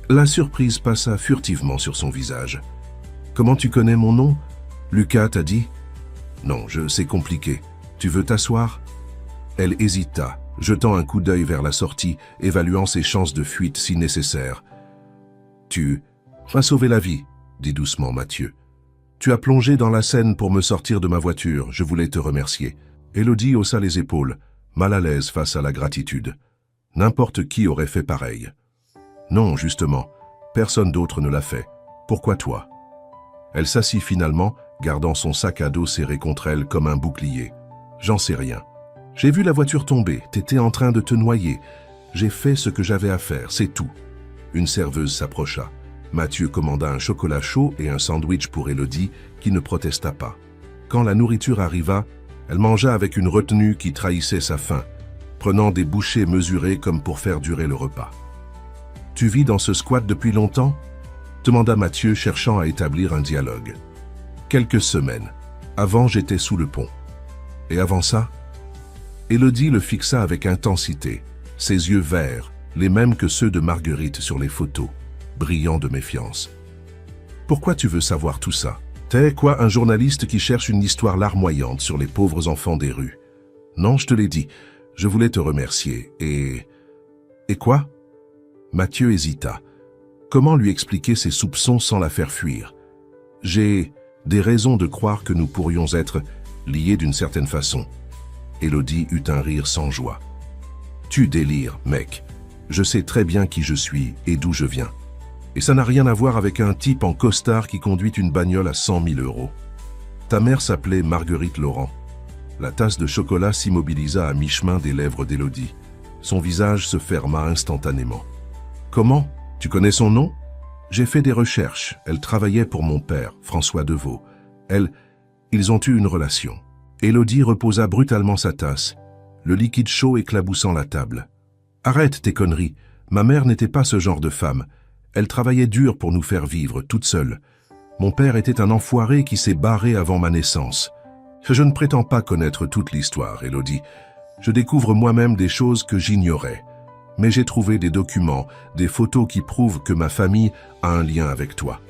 La surprise passa furtivement sur son visage. « Comment tu connais mon nom ? Lucas t'a dit ?»« Non, c'est compliqué. Tu veux t'asseoir ?» Elle hésita, jetant un coup d'œil vers la sortie, évaluant ses chances de fuite si nécessaire. « Tu m'as sauvé la vie, » dit doucement Mathieu. « Tu as plongé dans la Seine pour me sortir de ma voiture, je voulais te remercier. » Élodie haussa les épaules, mal à l'aise face à la gratitude. N'importe qui aurait fait pareil. « Non, justement, personne d'autre ne l'a fait. Pourquoi toi ?» Elle s'assit finalement, gardant son sac à dos serré contre elle comme un bouclier. « J'en sais rien. J'ai vu la voiture tomber, t'étais en train de te noyer. J'ai fait ce que j'avais à faire, c'est tout. » Une serveuse s'approcha. Mathieu commanda un chocolat chaud et un sandwich pour Élodie, qui ne protesta pas. Quand la nourriture arriva, elle mangea avec une retenue qui trahissait sa faim, prenant des bouchées mesurées comme pour faire durer le repas. « Tu vis dans ce squat depuis longtemps ?» demanda Mathieu, cherchant à établir un dialogue. « Quelques semaines. Avant, j'étais sous le pont. Et avant ça ?» Élodie le fixa avec intensité, ses yeux verts, les mêmes que ceux de Marguerite sur les photos, brillants de méfiance. « Pourquoi tu veux savoir tout ça ? T'es quoi, un journaliste qui cherche une histoire larmoyante sur les pauvres enfants des rues ? Non, je te l'ai dit, je voulais te remercier, et... Et quoi ? » Mathieu hésita. Comment lui expliquer ses soupçons sans la faire fuir ? « J'ai des raisons de croire que nous pourrions être liés d'une certaine façon. » Élodie eut un rire sans joie. « Tu délires, mec. Je sais très bien qui je suis et d'où je viens. Et ça n'a rien à voir avec un type en costard qui conduit une bagnole à 100 000 €. Ta mère s'appelait Marguerite Laurent. » La tasse de chocolat s'immobilisa à mi-chemin des lèvres d'Élodie. Son visage se ferma instantanément. « Comment ? Tu connais son nom ? J'ai fait des recherches. Elle travaillait pour mon père, François Deveau. Ils ont eu une relation. » Élodie reposa brutalement sa tasse, le liquide chaud éclaboussant la table. « Arrête tes conneries. Ma mère n'était pas ce genre de femme. Elle travaillait dur pour nous faire vivre, toute seule. Mon père était un enfoiré qui s'est barré avant ma naissance. Je ne prétends pas connaître toute l'histoire, Élodie. Je découvre moi-même des choses que j'ignorais. Mais j'ai trouvé des documents, des photos qui prouvent que ma famille a un lien avec toi. »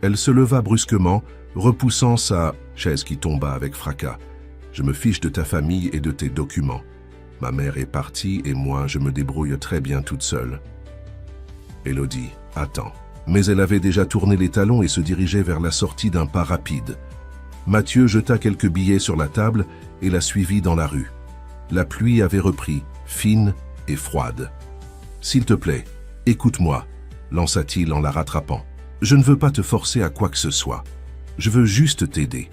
Elle se leva brusquement, repoussant sa chaise qui tomba avec fracas. « Je me fiche de ta famille et de tes documents. Ma mère est partie et moi, je me débrouille très bien toute seule. » Élodie, attends. Mais elle avait déjà tourné les talons et se dirigeait vers la sortie d'un pas rapide. Mathieu jeta quelques billets sur la table et la suivit dans la rue. La pluie avait repris, fine et froide. « S'il te plaît, écoute-moi, » lança-t-il en la rattrapant. « Je ne veux pas te forcer à quoi que ce soit. Je veux juste t'aider. »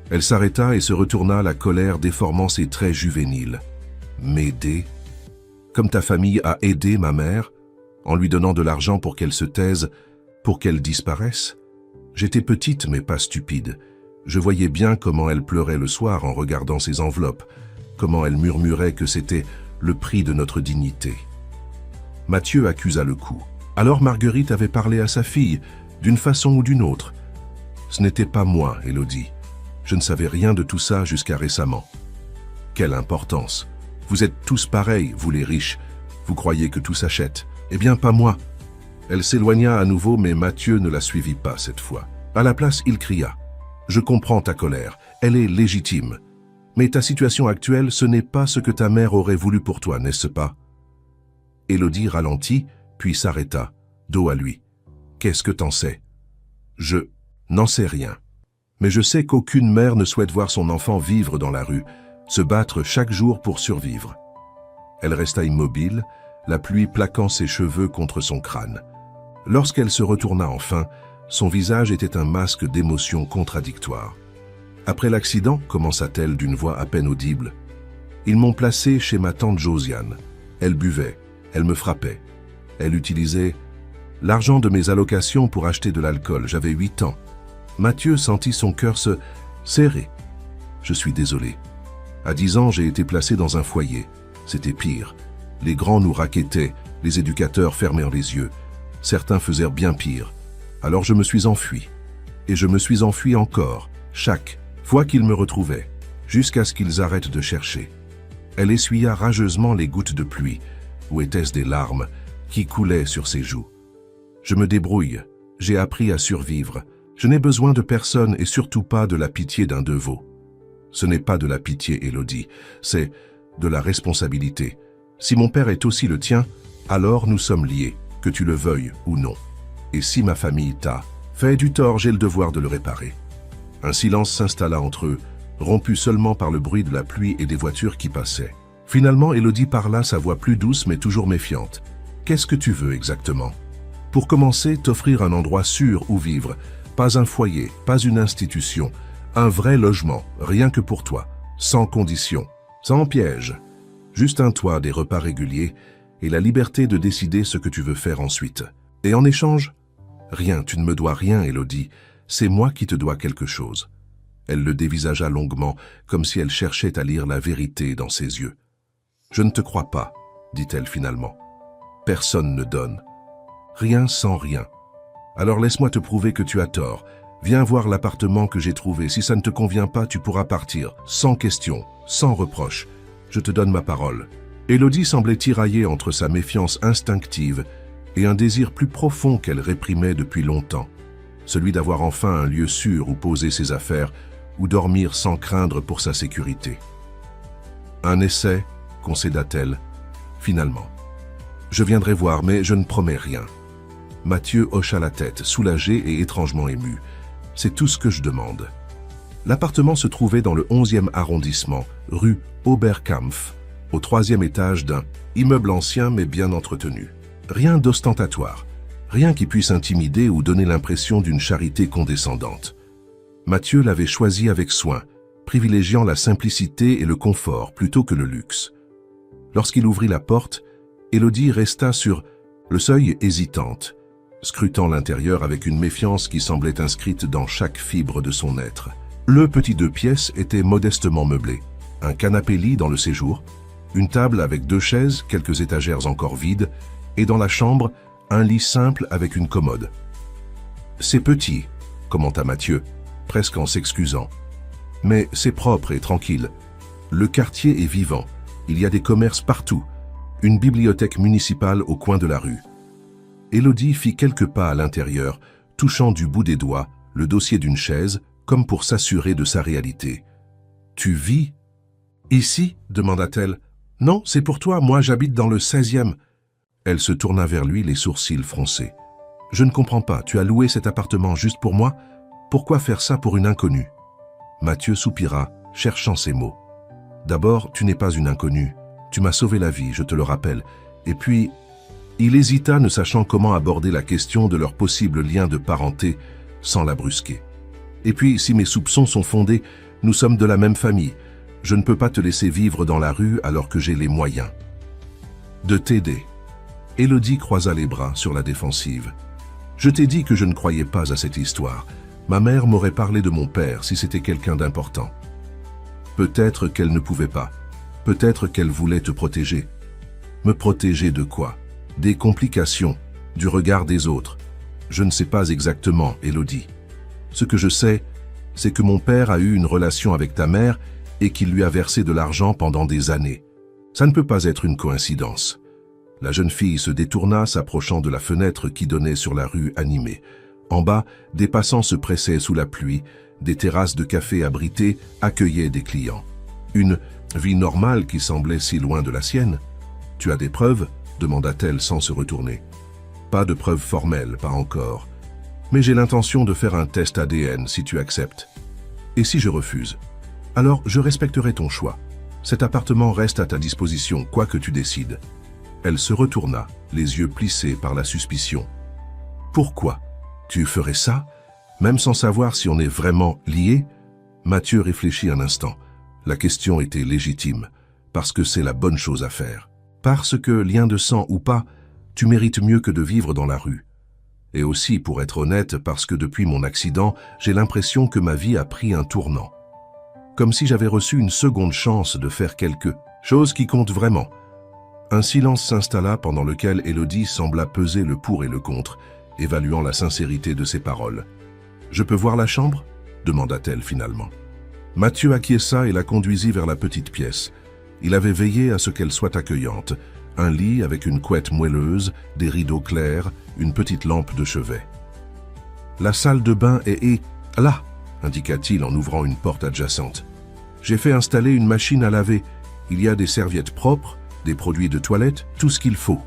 Elle s'arrêta et se retourna, la colère déformant ses traits juvéniles. « M'aider ? Comme ta famille a aidé ma mère, en lui donnant de l'argent pour qu'elle se taise, pour qu'elle disparaisse ? J'étais petite mais pas stupide. Je voyais bien comment elle pleurait le soir en regardant ses enveloppes, comment elle murmurait que c'était le prix de notre dignité. » Mathieu accusa le coup. Alors Marguerite avait parlé à sa fille, d'une façon ou d'une autre. « Ce n'était pas moi, Élodie. Je ne savais rien de tout ça jusqu'à récemment. » « Quelle importance. Vous êtes tous pareils, vous les riches. Vous croyez que tout s'achète. Eh bien, pas moi. » Elle s'éloigna à nouveau, mais Mathieu ne la suivit pas cette fois. À la place, il cria. « Je comprends ta colère. Elle est légitime. Mais ta situation actuelle, ce n'est pas ce que ta mère aurait voulu pour toi, n'est-ce pas ?» Élodie ralentit, puis s'arrêta, dos à lui. « Qu'est-ce que t'en sais ?»« Je n'en sais rien. Mais je sais qu'aucune mère ne souhaite voir son enfant vivre dans la rue, se battre chaque jour pour survivre. » Elle resta immobile, la pluie plaquant ses cheveux contre son crâne. Lorsqu'elle se retourna enfin, son visage était un masque d'émotions contradictoires. « Après l'accident, commença-t-elle d'une voix à peine audible, ils m'ont placé chez ma tante Josiane. Elle buvait, elle me frappait. Elle utilisait l'argent de mes allocations pour acheter de l'alcool. J'avais 8 ans. » Mathieu sentit son cœur se serrer. « Je suis désolé. À 10 ans, j'ai été placé dans un foyer. C'était pire. Les grands nous raquettaient, les éducateurs fermèrent les yeux. Certains faisaient bien pire. Alors je me suis enfui. Et je me suis enfui encore, chaque fois qu'ils me retrouvaient, jusqu'à ce qu'ils arrêtent de chercher. » Elle essuya rageusement les gouttes de pluie, ou étaient-ce des larmes, qui coulaient sur ses joues. « Je me débrouille, j'ai appris à survivre. Je n'ai besoin de personne et surtout pas de la pitié d'un devot. » Ce n'est pas de la pitié, Élodie, c'est de la responsabilité. Si mon père est aussi le tien, alors nous sommes liés, que tu le veuilles ou non. Et si ma famille t'a fait du tort, j'ai le devoir de le réparer. Un silence s'installa entre eux, rompu seulement par le bruit de la pluie et des voitures qui passaient. Finalement, Élodie parla, sa voix plus douce mais toujours méfiante. « Qu'est-ce que tu veux exactement ? Pour commencer, t'offrir un endroit sûr où vivre, pas un foyer, pas une institution, un vrai logement, rien que pour toi, sans condition, sans piège. Juste un toit, des repas réguliers et la liberté de décider ce que tu veux faire ensuite. Et en échange ? Rien, tu ne me dois rien, Élodie, c'est moi qui te dois quelque chose. » Elle le dévisagea longuement, comme si elle cherchait à lire la vérité dans ses yeux. « Je ne te crois pas, dit-elle finalement. Personne ne donne. Rien sans rien. Alors laisse-moi te prouver que tu as tort. Viens voir l'appartement que j'ai trouvé. Si ça ne te convient pas, tu pourras partir, sans question, sans reproche. Je te donne ma parole. » Élodie semblait tiraillée entre sa méfiance instinctive et un désir plus profond qu'elle réprimait depuis longtemps, celui d'avoir enfin un lieu sûr où poser ses affaires, ou dormir sans craindre pour sa sécurité. « Un essai, concéda-t-elle, finalement. Je viendrai voir, mais je ne promets rien. » Mathieu hocha la tête, soulagé et étrangement ému. « C'est tout ce que je demande. » L'appartement se trouvait dans le 11e arrondissement, rue Oberkampf, au 3e étage d'un immeuble ancien mais bien entretenu. Rien d'ostentatoire, rien qui puisse intimider ou donner l'impression d'une charité condescendante. Mathieu l'avait choisi avec soin, privilégiant la simplicité et le confort plutôt que le luxe. Lorsqu'il ouvrit la porte, Élodie resta sur le seuil hésitante, scrutant l'intérieur avec une méfiance qui semblait inscrite dans chaque fibre de son être. Le petit 2 pièces était modestement meublé. Un canapé-lit dans le séjour, une table avec 2 chaises, quelques étagères encore vides, et dans la chambre, un lit simple avec une commode. « C'est petit », commenta Mathieu, presque en s'excusant. « Mais c'est propre et tranquille. Le quartier est vivant. Il y a des commerces partout. Une bibliothèque municipale au coin de la rue. » Élodie fit quelques pas à l'intérieur, touchant du bout des doigts le dossier d'une chaise, comme pour s'assurer de sa réalité. « Tu vis ici ?» demanda-t-elle. « Non, c'est pour toi, moi j'habite dans le 16e. » Elle se tourna vers lui, les sourcils froncés. « Je ne comprends pas, tu as loué cet appartement juste pour moi ? Pourquoi faire ça pour une inconnue ?» Mathieu soupira, cherchant ses mots. « D'abord, tu n'es pas une inconnue. Tu m'as sauvé la vie, je te le rappelle. Et puis... » Il hésita, ne sachant comment aborder la question de leur possible lien de parenté sans la brusquer. « Et puis, si mes soupçons sont fondés, nous sommes de la même famille. Je ne peux pas te laisser vivre dans la rue alors que j'ai les moyens de t'aider. » Élodie croisa les bras sur la défensive. « Je t'ai dit que je ne croyais pas à cette histoire. Ma mère m'aurait parlé de mon père si c'était quelqu'un d'important. Peut-être qu'elle ne pouvait pas. Peut-être qu'elle voulait te protéger. » « Me protéger de quoi ? Des complications, du regard des autres. Je ne sais pas exactement, Élodie. Ce que je sais, c'est que mon père a eu une relation avec ta mère et qu'il lui a versé de l'argent pendant des années. Ça ne peut pas être une coïncidence. » La jeune fille se détourna, s'approchant de la fenêtre qui donnait sur la rue animée. En bas, des passants se pressaient sous la pluie, des terrasses de café abritées accueillaient des clients. Une vie normale qui semblait si loin de la sienne. « Tu as des preuves ?» demanda-t-elle sans se retourner. « Pas de preuves formelles, pas encore. Mais j'ai l'intention de faire un test ADN si tu acceptes. Et si je refuse? Alors je respecterai ton choix. Cet appartement reste à ta disposition, quoi que tu décides. » Elle se retourna, les yeux plissés par la suspicion. « Pourquoi? Tu ferais ça, même sans savoir si on est vraiment liés? Mathieu réfléchit un instant. La question était légitime, parce que c'est la bonne chose à faire. Parce que, lien de sang ou pas, tu mérites mieux que de vivre dans la rue. Et aussi, pour être honnête, parce que depuis mon accident, j'ai l'impression que ma vie a pris un tournant. Comme si j'avais reçu une seconde chance de faire quelque chose qui compte vraiment. Un silence s'installa pendant lequel Élodie sembla peser le pour et le contre, évaluant la sincérité de ses paroles. « Je peux voir la chambre ?» demanda-t-elle finalement. Mathieu acquiesça et la conduisit vers la petite pièce. Il avait veillé à ce qu'elle soit accueillante. Un lit avec une couette moelleuse, des rideaux clairs, une petite lampe de chevet. « La salle de bain est là !» indiqua-t-il en ouvrant une porte adjacente. « J'ai fait installer une machine à laver. Il y a des serviettes propres, des produits de toilette, tout ce qu'il faut. »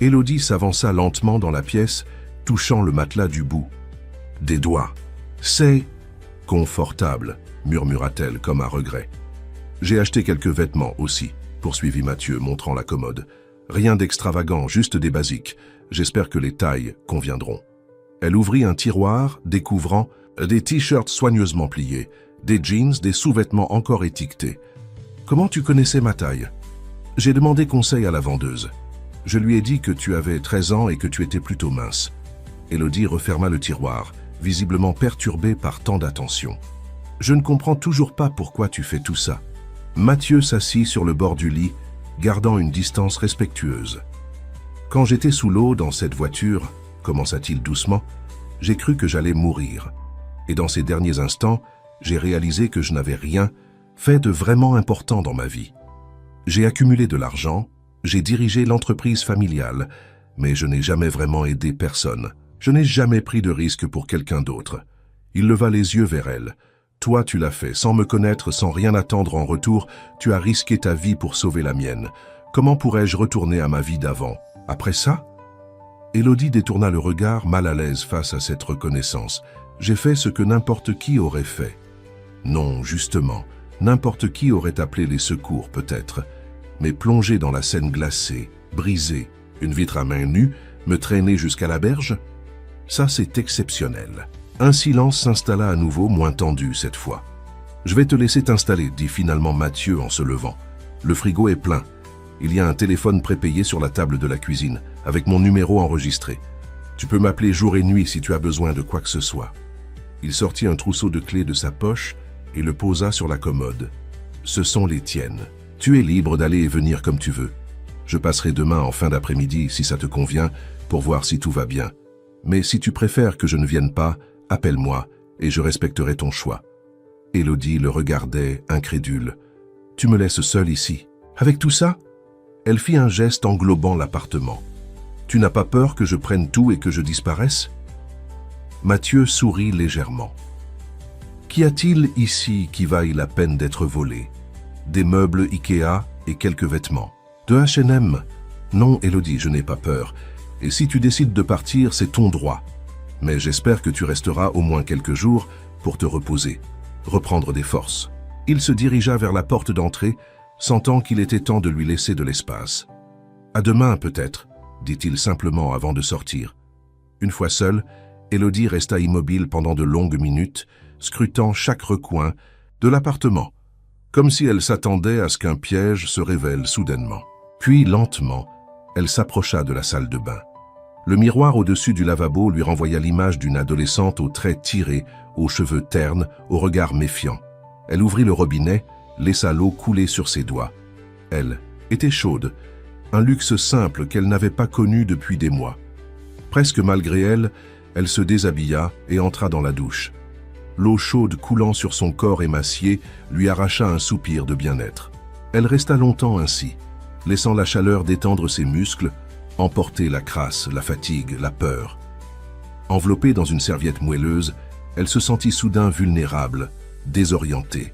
Élodie s'avança lentement dans la pièce, touchant le matelas du bout. Des doigts. « C'est confortable », murmura-t-elle comme à regret. « J'ai acheté quelques vêtements aussi. » poursuivit Mathieu, montrant la commode. Rien d'extravagant, juste des basiques. J'espère que les tailles conviendront. Elle ouvrit un tiroir, découvrant des t-shirts soigneusement pliés, des jeans, des sous-vêtements encore étiquetés. Comment tu connaissais ma taille? J'ai demandé conseil à la vendeuse. Je lui ai dit que tu avais 13 ans et que tu étais plutôt mince. Élodie referma le tiroir, visiblement perturbée par tant d'attention. Je ne comprends toujours pas pourquoi tu fais tout ça. Mathieu s'assit sur le bord du lit, gardant une distance respectueuse. Quand j'étais sous l'eau dans cette voiture, commença-t-il doucement, j'ai cru que j'allais mourir. Et dans ces derniers instants, j'ai réalisé que je n'avais rien fait de vraiment important dans ma vie. J'ai accumulé de l'argent, j'ai dirigé l'entreprise familiale, mais je n'ai jamais vraiment aidé personne. Je n'ai jamais pris de risque pour quelqu'un d'autre. Il leva les yeux vers elle. Toi, tu l'as fait, sans me connaître, sans rien attendre en retour, tu as risqué ta vie pour sauver la mienne. Comment pourrais-je retourner à ma vie d'avant? Après ça? Élodie détourna le regard, mal à l'aise face à cette reconnaissance. J'ai fait ce que n'importe qui aurait fait. Non, justement, n'importe qui aurait appelé les secours, peut-être. Mais plonger dans la Seine glacée, brisée, une vitre à main nue, me traîner jusqu'à la berge? Ça, c'est exceptionnel. Un silence s'installa à nouveau, moins tendu cette fois. « Je vais te laisser t'installer », dit finalement Mathieu en se levant. « Le frigo est plein. Il y a un téléphone prépayé sur la table de la cuisine, avec mon numéro enregistré. Tu peux m'appeler jour et nuit si tu as besoin de quoi que ce soit. » Il sortit un trousseau de clés de sa poche et le posa sur la commode. « Ce sont les tiennes. Tu es libre d'aller et venir comme tu veux. Je passerai demain en fin d'après-midi, si ça te convient, pour voir si tout va bien. Mais si tu préfères que je ne vienne pas, appelle-moi et je respecterai ton choix. » Élodie le regardait, incrédule. « Tu me laisses seul ici? Avec tout ça ?» Elle fit un geste englobant l'appartement. « Tu n'as pas peur que je prenne tout et que je disparaisse ?» Mathieu sourit légèrement. « Qu'y a-t-il ici qui vaille la peine d'être volé? Des meubles Ikea et quelques vêtements. De H&M? Non, Élodie, je n'ai pas peur. Et si tu décides de partir, c'est ton droit. Mais j'espère que tu resteras au moins quelques jours pour te reposer, reprendre des forces. » Il se dirigea vers la porte d'entrée, sentant qu'il était temps de lui laisser de l'espace. « À demain, peut-être, » dit-il simplement avant de sortir. Une fois seule, Élodie resta immobile pendant de longues minutes, scrutant chaque recoin de l'appartement, comme si elle s'attendait à ce qu'un piège se révèle soudainement. Puis, lentement, elle s'approcha de la salle de bain. Le miroir au-dessus du lavabo lui renvoya l'image d'une adolescente aux traits tirés, aux cheveux ternes, au regard méfiant. Elle ouvrit le robinet, laissa l'eau couler sur ses doigts. Elle était chaude, un luxe simple qu'elle n'avait pas connu depuis des mois. Presque malgré elle, elle se déshabilla et entra dans la douche. L'eau chaude coulant sur son corps émacié lui arracha un soupir de bien-être. Elle resta longtemps ainsi, laissant la chaleur détendre ses muscles, emporter la crasse, la fatigue, la peur. Enveloppée dans une serviette moelleuse, elle se sentit soudain vulnérable, désorientée.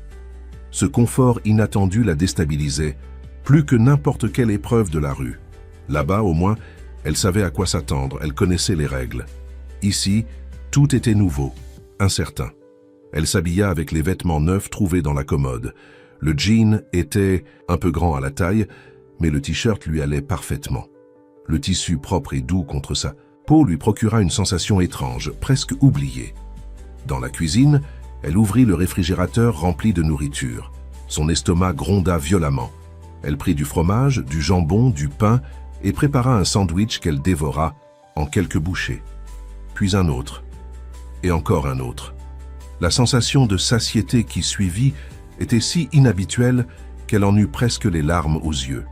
Ce confort inattendu la déstabilisait, plus que n'importe quelle épreuve de la rue. Là-bas, au moins, elle savait à quoi s'attendre, elle connaissait les règles. Ici, tout était nouveau, incertain. Elle s'habilla avec les vêtements neufs trouvés dans la commode. Le jean était un peu grand à la taille, mais le t-shirt lui allait parfaitement. Le tissu propre et doux contre sa peau lui procura une sensation étrange, presque oubliée. Dans la cuisine, elle ouvrit le réfrigérateur rempli de nourriture. Son estomac gronda violemment. Elle prit du fromage, du jambon, du pain et prépara un sandwich qu'elle dévora en quelques bouchées. Puis un autre, et encore un autre. La sensation de satiété qui suivit était si inhabituelle qu'elle en eut presque les larmes aux yeux.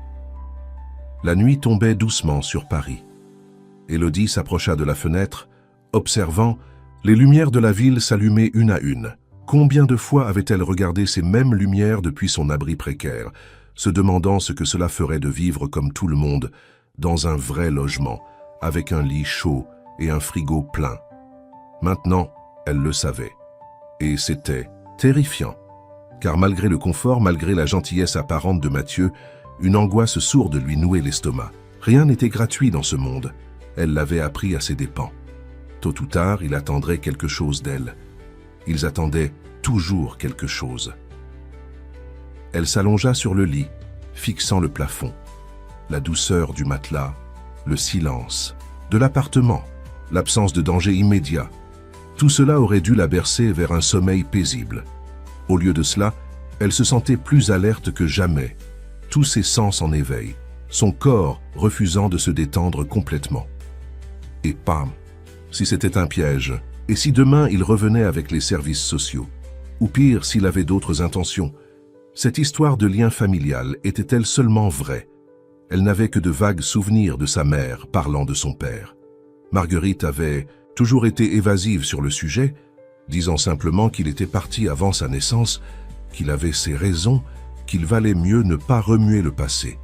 La nuit tombait doucement sur Paris. Élodie s'approcha de la fenêtre, observant les lumières de la ville s'allumer une à une. Combien de fois avait-elle regardé ces mêmes lumières depuis son abri précaire, se demandant ce que cela ferait de vivre comme tout le monde, dans un vrai logement, avec un lit chaud et un frigo plein. Maintenant, elle le savait. Et c'était terrifiant. Car malgré le confort, malgré la gentillesse apparente de Mathieu, une angoisse sourde lui nouait l'estomac. Rien n'était gratuit dans ce monde. Elle l'avait appris à ses dépens. Tôt ou tard, il attendrait quelque chose d'elle. Ils attendaient toujours quelque chose. Elle s'allongea sur le lit, fixant le plafond. La douceur du matelas, le silence, de l'appartement, l'absence de danger immédiat. Tout cela aurait dû la bercer vers un sommeil paisible. Au lieu de cela, elle se sentait plus alerte que jamais, tous ses sens en éveil, son corps refusant de se détendre complètement. Et pam, si c'était un piège, et si demain il revenait avec les services sociaux, ou pire s'il avait d'autres intentions, cette histoire de lien familial était-elle seulement vraie? Elle n'avait que de vagues souvenirs de sa mère parlant de son père. Marguerite avait toujours été évasive sur le sujet, disant simplement qu'il était parti avant sa naissance, qu'il avait ses raisons, qu'il valait mieux ne pas remuer le passé.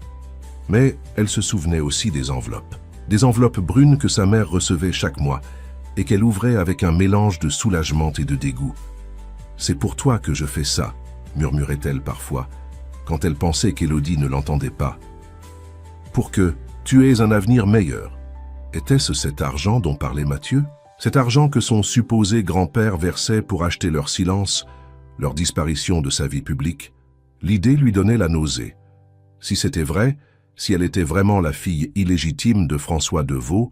Mais elle se souvenait aussi des enveloppes brunes que sa mère recevait chaque mois et qu'elle ouvrait avec un mélange de soulagement et de dégoût. « C'est pour toi que je fais ça », murmurait-elle parfois, quand elle pensait qu'Élodie ne l'entendait pas. « Pour que tu aies un avenir meilleur. » Était-ce cet argent dont parlait Mathieu? Cet argent que son supposé grand-père versait pour acheter leur silence, leur disparition de sa vie publique? L'idée lui donnait la nausée. Si c'était vrai, si elle était vraiment la fille illégitime de François Deveau,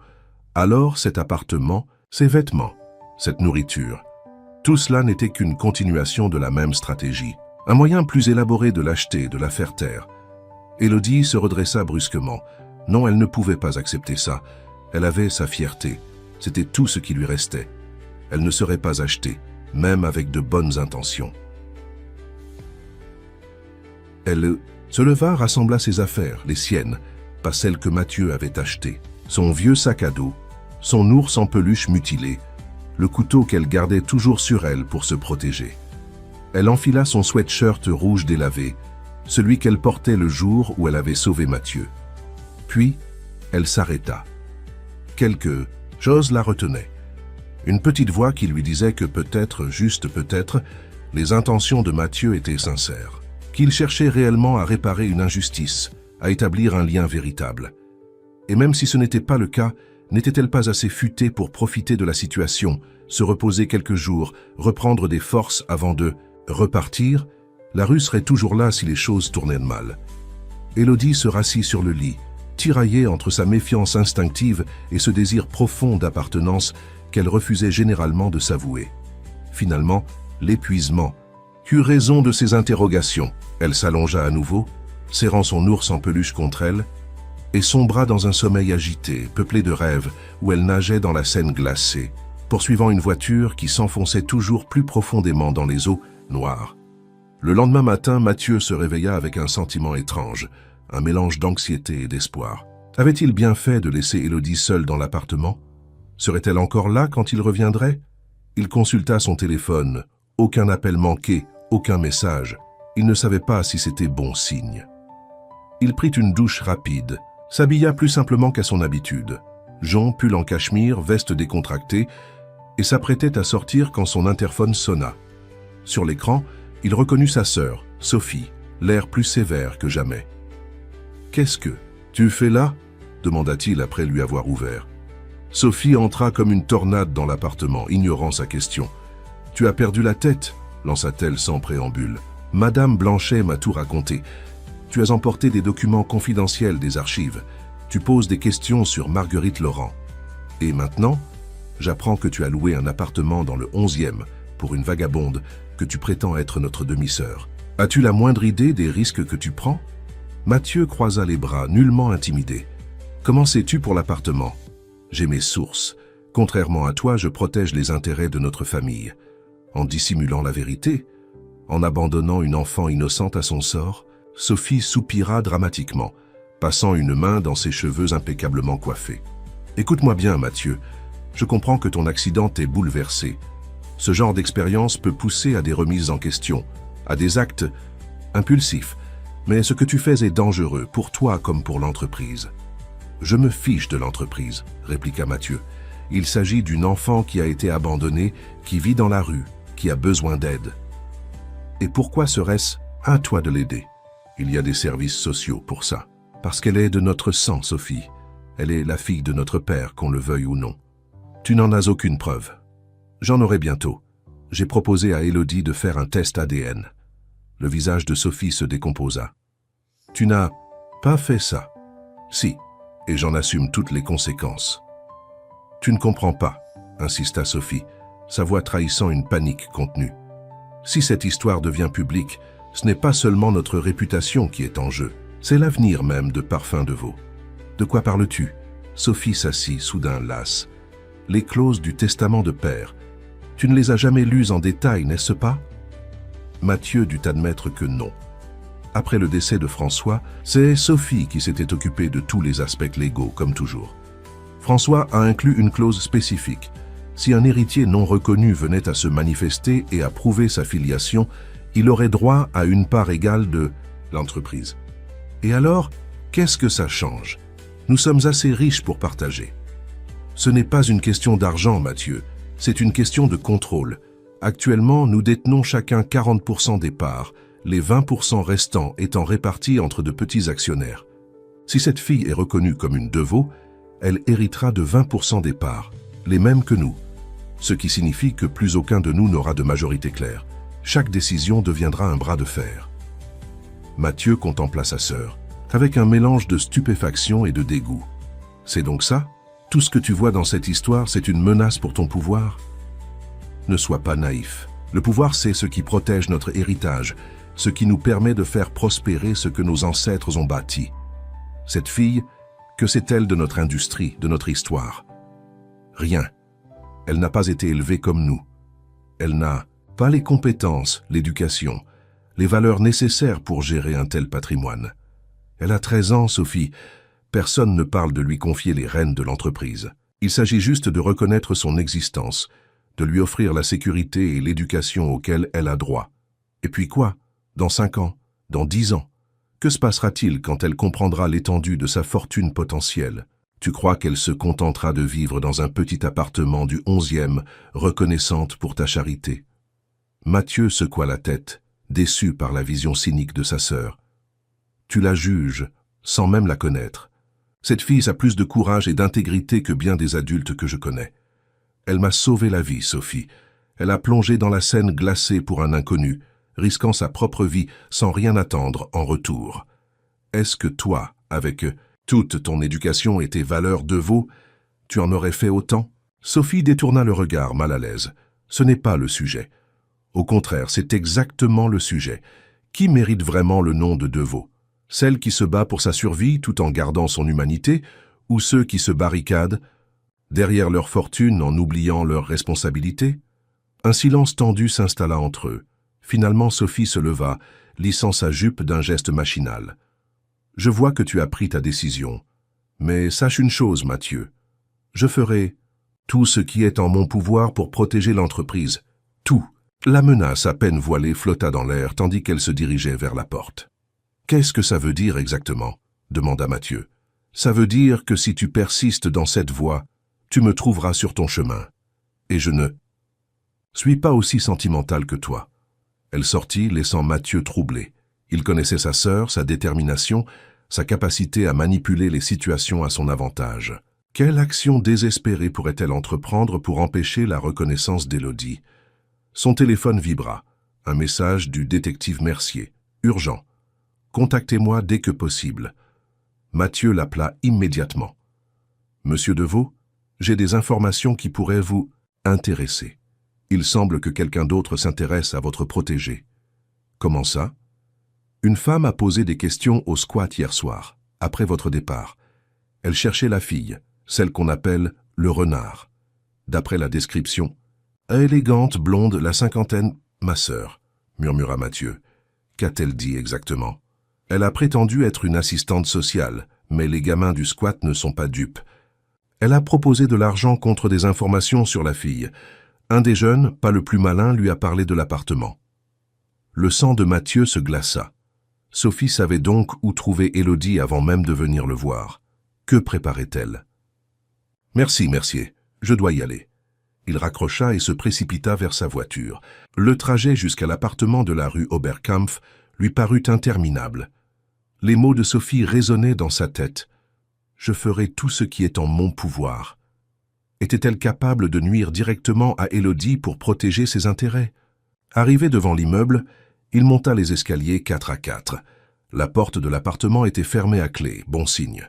alors cet appartement, ces vêtements, cette nourriture, tout cela n'était qu'une continuation de la même stratégie, un moyen plus élaboré de l'acheter, de la faire taire. Élodie se redressa brusquement. Non, elle ne pouvait pas accepter ça. Elle avait sa fierté. C'était tout ce qui lui restait. Elle ne serait pas achetée, même avec de bonnes intentions. Elle se leva, rassembla ses affaires, les siennes, pas celles que Mathieu avait achetées. Son vieux sac à dos, son ours en peluche mutilé, le couteau qu'elle gardait toujours sur elle pour se protéger. Elle enfila son sweatshirt rouge délavé, celui qu'elle portait le jour où elle avait sauvé Mathieu. Puis, elle s'arrêta. Quelque chose la retenait. Une petite voix qui lui disait que peut-être, juste peut-être, les intentions de Mathieu étaient sincères, qu'il cherchait réellement à réparer une injustice, à établir un lien véritable. Et même si ce n'était pas le cas, n'était-elle pas assez futée pour profiter de la situation, se reposer quelques jours, reprendre des forces avant de repartir? La rue serait toujours là si les choses tournaient mal. Élodie se rassit sur le lit, tiraillée entre sa méfiance instinctive et ce désir profond d'appartenance qu'elle refusait généralement de s'avouer. Finalement, l'épuisement eut raison de ses interrogations. Elle s'allongea à nouveau, serrant son ours en peluche contre elle, et sombra dans un sommeil agité, peuplé de rêves, où elle nageait dans la Seine glacée, poursuivant une voiture qui s'enfonçait toujours plus profondément dans les eaux noires. Le lendemain matin, Mathieu se réveilla avec un sentiment étrange, un mélange d'anxiété et d'espoir. Avait-il bien fait de laisser Élodie seule dans l'appartement? Serait-elle encore là quand il reviendrait? Il consulta son téléphone. Aucun appel manqué, aucun message. Il ne savait pas si c'était bon signe. Il prit une douche rapide, s'habilla plus simplement qu'à son habitude. Jonc, pull en cachemire, veste décontractée, et s'apprêtait à sortir quand son interphone sonna. Sur l'écran, il reconnut sa sœur, Sophie, l'air plus sévère que jamais. « Qu'est-ce que tu fais là ?» demanda-t-il après lui avoir ouvert. Sophie entra comme une tornade dans l'appartement, ignorant sa question. « Tu as perdu la tête ?» lança-t-elle sans préambule. « Madame Blanchet m'a tout raconté. Tu as emporté des documents confidentiels des archives. Tu poses des questions sur Marguerite Laurent. » Et maintenant, j'apprends que tu as loué un appartement dans le 11e pour une vagabonde que tu prétends être notre demi-sœur. As-tu la moindre idée des risques que tu prends? Mathieu croisa les bras, nullement intimidé. Comment sais-tu pour l'appartement? J'ai mes sources. Contrairement à toi, je protège les intérêts de notre famille. En dissimulant la vérité, en abandonnant une enfant innocente à son sort, Sophie soupira dramatiquement, passant une main dans ses cheveux impeccablement coiffés. Écoute-moi bien, Mathieu. Je comprends que ton accident t'ait bouleversé. Ce genre d'expérience peut pousser à des remises en question, à des actes impulsifs. Mais ce que tu fais est dangereux, pour toi comme pour l'entreprise. Je me fiche de l'entreprise, répliqua Mathieu. Il s'agit d'une enfant qui a été abandonnée, qui vit dans la rue, qui a besoin d'aide. Et pourquoi serait-ce à toi de l'aider? Il y a des services sociaux pour ça. Parce qu'elle est de notre sang, Sophie. Elle est la fille de notre père, qu'on le veuille ou non. Tu n'en as aucune preuve. J'en aurai bientôt. J'ai proposé à Élodie de faire un test ADN. Le visage de Sophie se décomposa. Tu n'as pas fait ça. Si, et j'en assume toutes les conséquences. Tu ne comprends pas, insista Sophie, sa voix trahissant une panique contenue. Si cette histoire devient publique, ce n'est pas seulement notre réputation qui est en jeu, c'est l'avenir même de Parfum de Veau. De quoi parles-tu? Sophie s'assit, soudain lasse. Les clauses du testament de père. Tu ne les as jamais lues en détail, n'est-ce pas? Mathieu dut admettre que non. Après le décès de François, c'est Sophie qui s'était occupée de tous les aspects légaux, comme toujours. François a inclus une clause spécifique. Si un héritier non reconnu venait à se manifester et à prouver sa filiation, il aurait droit à une part égale de l'entreprise. Et alors, qu'est-ce que ça change? Nous sommes assez riches pour partager. Ce n'est pas une question d'argent, Mathieu, c'est une question de contrôle. Actuellement, nous détenons chacun 40% des parts, les 20% restants étant répartis entre de petits actionnaires. Si cette fille est reconnue comme une Deveau, elle héritera de 20% des parts, les mêmes que nous, ce qui signifie que plus aucun de nous n'aura de majorité claire. Chaque décision deviendra un bras de fer. Mathieu contempla sa sœur, avec un mélange de stupéfaction et de dégoût. C'est donc ça? Tout ce que tu vois dans cette histoire, c'est une menace pour ton pouvoir? Ne sois pas naïf. Le pouvoir, c'est ce qui protège notre héritage, ce qui nous permet de faire prospérer ce que nos ancêtres ont bâti. Cette fille, que sait-elle de notre industrie, de notre histoire? Rien. Elle n'a pas été élevée comme nous. Elle n'a pas les compétences, l'éducation, les valeurs nécessaires pour gérer un tel patrimoine. Elle a 13 ans, Sophie. Personne ne parle de lui confier les rênes de l'entreprise. Il s'agit juste de reconnaître son existence, de lui offrir la sécurité et l'éducation auxquelles elle a droit. Et puis quoi? Dans 5 ans? Dans 10 ans? Que se passera-t-il quand elle comprendra l'étendue de sa fortune potentielle? Tu crois qu'elle se contentera de vivre dans un petit appartement du 11e, reconnaissante pour ta charité? Mathieu secoua la tête, déçu par la vision cynique de sa sœur. Tu la juges, sans même la connaître. Cette fille a plus de courage et d'intégrité que bien des adultes que je connais. Elle m'a sauvé la vie, Sophie. Elle a plongé dans la Seine glacée pour un inconnu, risquant sa propre vie sans rien attendre en retour. Est-ce que toi, avec toute ton éducation et tes valeurs de veau, tu en aurais fait autant? Sophie détourna le regard mal à l'aise. Ce n'est pas le sujet. Au contraire, c'est exactement le sujet. Qui mérite vraiment le nom de Deveau? Celle qui se bat pour sa survie tout en gardant son humanité, ou ceux qui se barricadent derrière leur fortune en oubliant leurs responsabilités? Un silence tendu s'installa entre eux. Finalement, Sophie se leva, lissant sa jupe d'un geste machinal. « Je vois que tu as pris ta décision. Mais sache une chose, Mathieu. Je ferai tout ce qui est en mon pouvoir pour protéger l'entreprise. Tout. » La menace à peine voilée flotta dans l'air tandis qu'elle se dirigeait vers la porte. « Qu'est-ce que ça veut dire exactement ?» demanda Mathieu. « Ça veut dire que si tu persistes dans cette voie, tu me trouveras sur ton chemin. Et je ne suis pas aussi sentimental que toi. » Elle sortit, laissant Mathieu troublé. Il connaissait sa sœur, sa détermination, sa capacité à manipuler les situations à son avantage. Quelle action désespérée pourrait-elle entreprendre pour empêcher la reconnaissance d'Élodie? Son téléphone vibra. Un message du détective Mercier. Urgent. Contactez-moi dès que possible. Mathieu l'appela immédiatement. Monsieur Deveau, J'ai des informations qui pourraient vous intéresser. Il semble que quelqu'un d'autre s'intéresse à votre protégé. Comment ça? Une femme a posé des questions au squat hier soir, après votre départ. Elle cherchait la fille, celle qu'on appelle le renard. D'après la description, élégante, blonde, la cinquantaine, ma sœur, murmura Mathieu. Qu'a-t-elle dit exactement? Elle a prétendu être une assistante sociale, mais les gamins du squat ne sont pas dupes. Elle a proposé de l'argent contre des informations sur la fille. Un des jeunes, pas le plus malin, lui a parlé de l'appartement. Le sang de Mathieu se glaça. Sophie savait donc où trouver Élodie avant même de venir le voir. Que préparait-elle? Merci, Mercier, je dois y aller. Il raccrocha et se précipita vers sa voiture. Le trajet jusqu'à l'appartement de la rue Oberkampf lui parut interminable. Les mots de Sophie résonnaient dans sa tête. Je ferai tout ce qui est en mon pouvoir. Était-elle capable de nuire directement à Élodie pour protéger ses intérêts? Arrivé devant l'immeuble, il monta les escaliers 4 à 4. La porte de l'appartement était fermée à clé, bon signe.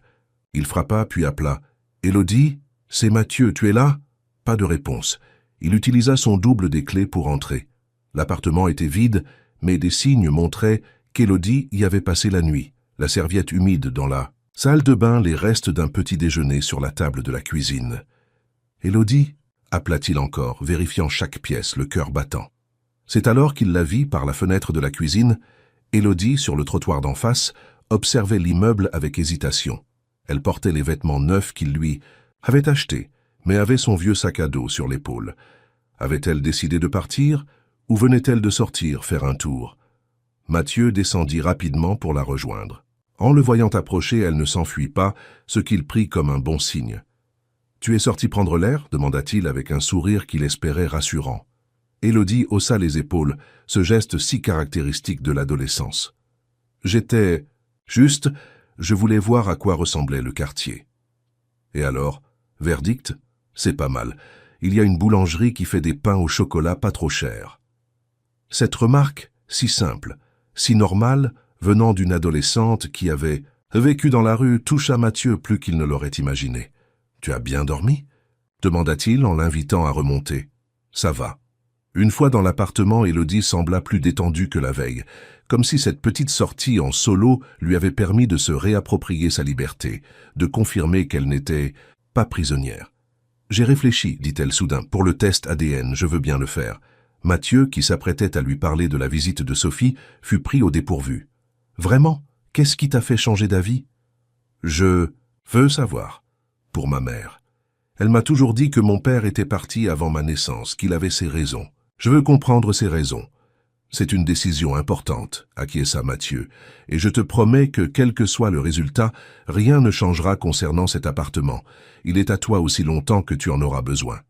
Il frappa puis appela. « Élodie, c'est Mathieu, tu es là ?» Pas de réponse. Il utilisa son double des clés pour entrer. L'appartement était vide, mais des signes montraient qu'Élodie y avait passé la nuit, la serviette humide dans la salle de bain, les restes d'un petit déjeuner sur la table de la cuisine. « Élodie » appela-t-il encore, vérifiant chaque pièce, le cœur battant. C'est alors qu'il la vit par la fenêtre de la cuisine. Élodie, sur le trottoir d'en face, observait l'immeuble avec hésitation. Elle portait les vêtements neufs qu'il lui avait achetés, mais avait son vieux sac à dos sur l'épaule. Avait-elle décidé de partir, ou venait-elle de sortir faire un tour? Mathieu descendit rapidement pour la rejoindre. En le voyant approcher, elle ne s'enfuit pas, ce qu'il prit comme un bon signe. « Tu es sorti prendre l'air » demanda-t-il avec un sourire qu'il espérait rassurant. Élodie haussa les épaules, ce geste si caractéristique de l'adolescence. « J'étais... juste, je voulais voir à quoi ressemblait le quartier. » Et alors, verdict? C'est pas mal. Il y a une boulangerie qui fait des pains au chocolat pas trop chers. Cette remarque, si simple, si normale, venant d'une adolescente qui avait vécu dans la rue, toucha Mathieu plus qu'il ne l'aurait imaginé. « Tu as bien dormi ?» demanda-t-il en l'invitant à remonter. « Ça va. » Une fois dans l'appartement, Élodie sembla plus détendue que la veille, comme si cette petite sortie en solo lui avait permis de se réapproprier sa liberté, de confirmer qu'elle n'était pas prisonnière. « J'ai réfléchi, dit-elle soudain, pour le test ADN, je veux bien le faire. » Mathieu, qui s'apprêtait à lui parler de la visite de Sophie, fut pris au dépourvu. « Vraiment? Qu'est-ce qui t'a fait changer d'avis ?»« Je veux savoir. Pour ma mère. Elle m'a toujours dit que mon père était parti avant ma naissance, qu'il avait ses raisons. Je veux comprendre ses raisons. C'est une décision importante, acquiesça Mathieu, et je te promets que, quel que soit le résultat, rien ne changera concernant cet appartement. Il est à toi aussi longtemps que tu en auras besoin. »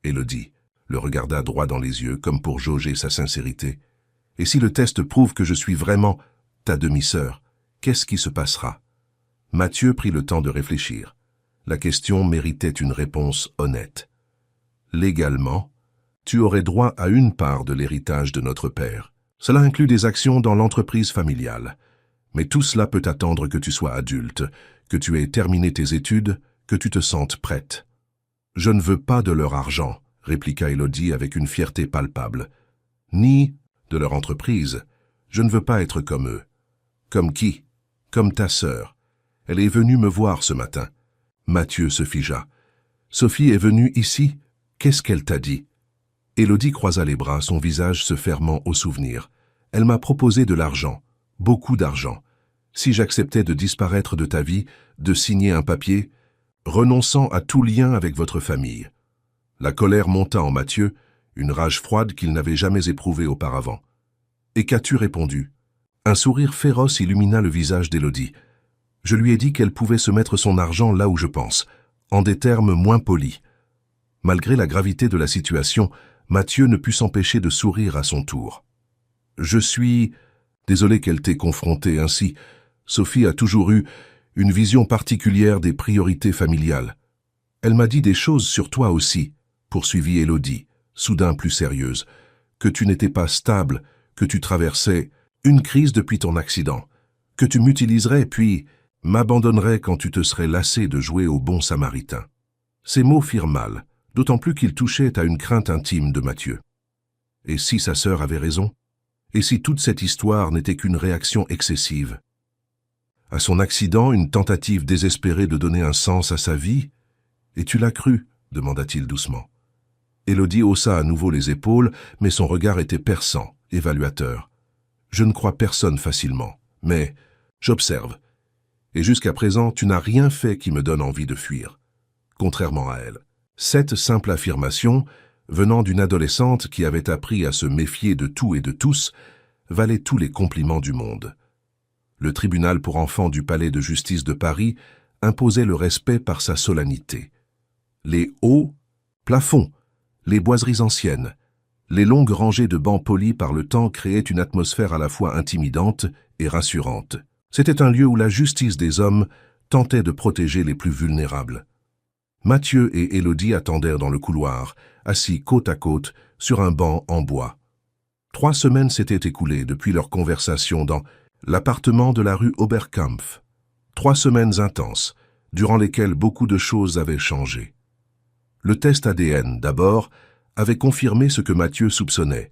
Élodie le regarda droit dans les yeux, comme pour jauger sa sincérité. « Et si le test prouve que je suis vraiment ta demi-sœur, qu'est-ce qui se passera ?» Mathieu prit le temps de réfléchir. La question méritait une réponse honnête. « Légalement, tu aurais droit à une part de l'héritage de notre père. Cela inclut des actions dans l'entreprise familiale. Mais tout cela peut attendre que tu sois adulte, que tu aies terminé tes études, que tu te sentes prête. »« Je ne veux pas de leur argent, » répliqua Élodie avec une fierté palpable. « Ni de leur entreprise. Je ne veux pas être comme eux. »« Comme qui ? » ?»« Comme ta sœur. Elle est venue me voir ce matin. » Mathieu se figea. « Sophie est venue ici? Qu'est-ce qu'elle t'a dit ?» Élodie croisa les bras, son visage se fermant au souvenir. « Elle m'a proposé de l'argent, beaucoup d'argent. Si j'acceptais de disparaître de ta vie, de signer un papier, renonçant à tout lien avec votre famille. » La colère monta en Mathieu, une rage froide qu'il n'avait jamais éprouvée auparavant. « Et qu'as-tu répondu ?» Un sourire féroce illumina le visage d'Élodie. « Je lui ai dit qu'elle pouvait se mettre son argent là où je pense, en des termes moins polis. » Malgré la gravité de la situation, Mathieu ne put s'empêcher de sourire à son tour. « Je suis désolé qu'elle t'ait confronté ainsi. Sophie a toujours eu une vision particulière des priorités familiales. Elle m'a dit des choses sur toi aussi, » poursuivit Élodie, soudain plus sérieuse, « que tu n'étais pas stable, que tu traversais une crise depuis ton accident, que tu m'utiliserais puis m'abandonnerais quand tu te serais lassé de jouer au bon samaritain. » Ces mots firent mal, d'autant plus qu'ils touchaient à une crainte intime de Mathieu. Et si sa sœur avait raison? Et si toute cette histoire n'était qu'une réaction excessive? À son accident, une tentative désespérée de donner un sens à sa vie? Et tu l'as cru? Demanda-t-il doucement. Élodie haussa à nouveau les épaules, mais son regard était perçant, évaluateur. Je ne crois personne facilement, mais j'observe. Et jusqu'à présent, tu n'as rien fait qui me donne envie de fuir, contrairement à elle. Cette simple affirmation, venant d'une adolescente qui avait appris à se méfier de tout et de tous, valait tous les compliments du monde. Le tribunal pour enfants du palais de justice de Paris imposait le respect par sa solennité. Les hauts plafonds, les boiseries anciennes, les longues rangées de bancs polis par le temps créaient une atmosphère à la fois intimidante et rassurante. C'était un lieu où la justice des hommes tentait de protéger les plus vulnérables. Mathieu et Élodie attendèrent dans le couloir, assis côte à côte sur un banc en bois. 3 semaines s'étaient écoulées depuis leur conversation dans l'appartement de la rue Oberkampf. 3 semaines intenses, durant lesquelles beaucoup de choses avaient changé. Le test ADN, d'abord, avait confirmé ce que Mathieu soupçonnait.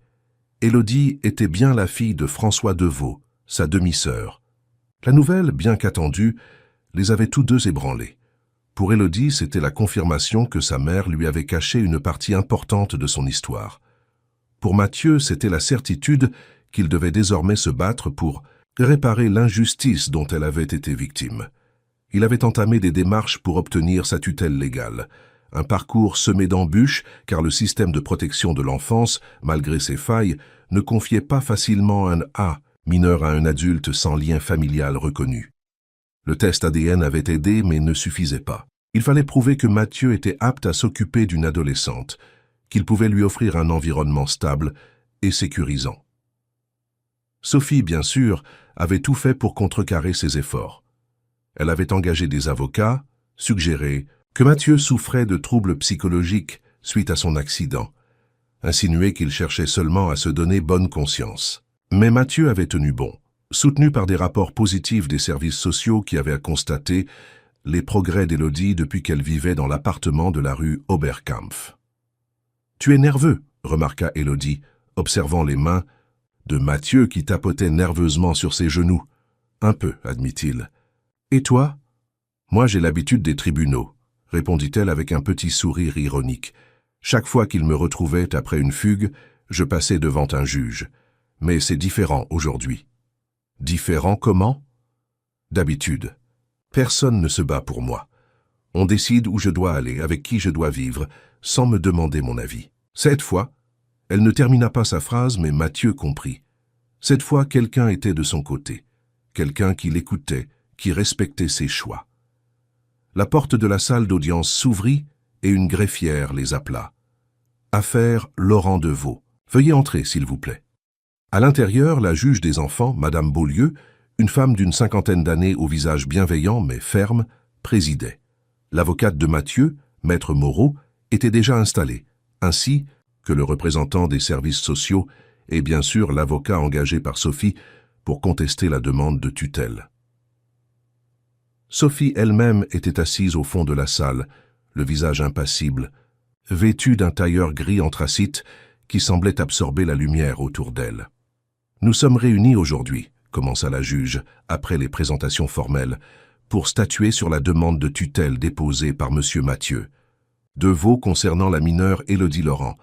Élodie était bien la fille de François Deveau, sa demi-sœur. La nouvelle, bien qu'attendue, les avait tous deux ébranlés. Pour Élodie, c'était la confirmation que sa mère lui avait caché une partie importante de son histoire. Pour Mathieu, c'était la certitude qu'il devait désormais se battre pour réparer l'injustice dont elle avait été victime. Il avait entamé des démarches pour obtenir sa tutelle légale, un parcours semé d'embûches car le système de protection de l'enfance, malgré ses failles, ne confiait pas facilement un mineur à un adulte sans lien familial reconnu. Le test ADN avait aidé mais ne suffisait pas. Il fallait prouver que Mathieu était apte à s'occuper d'une adolescente, qu'il pouvait lui offrir un environnement stable et sécurisant. Sophie, bien sûr, avait tout fait pour contrecarrer ses efforts. Elle avait engagé des avocats, suggéré que Mathieu souffrait de troubles psychologiques suite à son accident, insinué qu'il cherchait seulement à se donner bonne conscience. Mais Mathieu avait tenu bon, soutenu par des rapports positifs des services sociaux qui avaient constaté les progrès d'Élodie depuis qu'elle vivait dans l'appartement de la rue Oberkampf. « Tu es nerveux », remarqua Élodie, observant les mains de Mathieu qui tapotait nerveusement sur ses genoux. « Un peu, admit-il. »« Et toi ?»« Moi, j'ai l'habitude des tribunaux, » répondit-elle avec un petit sourire ironique. « Chaque fois qu'il me retrouvait après une fugue, je passais devant un juge. Mais c'est différent aujourd'hui. »« Différent comment ?»« D'habitude. Personne ne se bat pour moi. On décide où je dois aller, avec qui je dois vivre, sans me demander mon avis. Cette fois, elle ne termina pas sa phrase, mais Mathieu comprit. Cette fois, quelqu'un était de son côté. Quelqu'un qui l'écoutait, qui respectait ses choix. La porte de la salle d'audience s'ouvrit et une greffière les appela. « Affaire Laurent Deveau. Veuillez entrer, s'il vous plaît. » À l'intérieur, la juge des enfants, Madame Beaulieu, une femme d'une 50aine d'années au visage bienveillant mais ferme, présidait. L'avocate de Mathieu, Maître Moreau, était déjà installée, ainsi que le représentant des services sociaux et bien sûr l'avocat engagé par Sophie pour contester la demande de tutelle. Sophie elle-même était assise au fond de la salle, le visage impassible, vêtue d'un tailleur gris anthracite qui semblait absorber la lumière autour d'elle. « Nous sommes réunis aujourd'hui, » commença la juge, après les présentations formelles, pour statuer sur la demande de tutelle déposée par M. Mathieu Deveau concernant la mineure Élodie Laurent,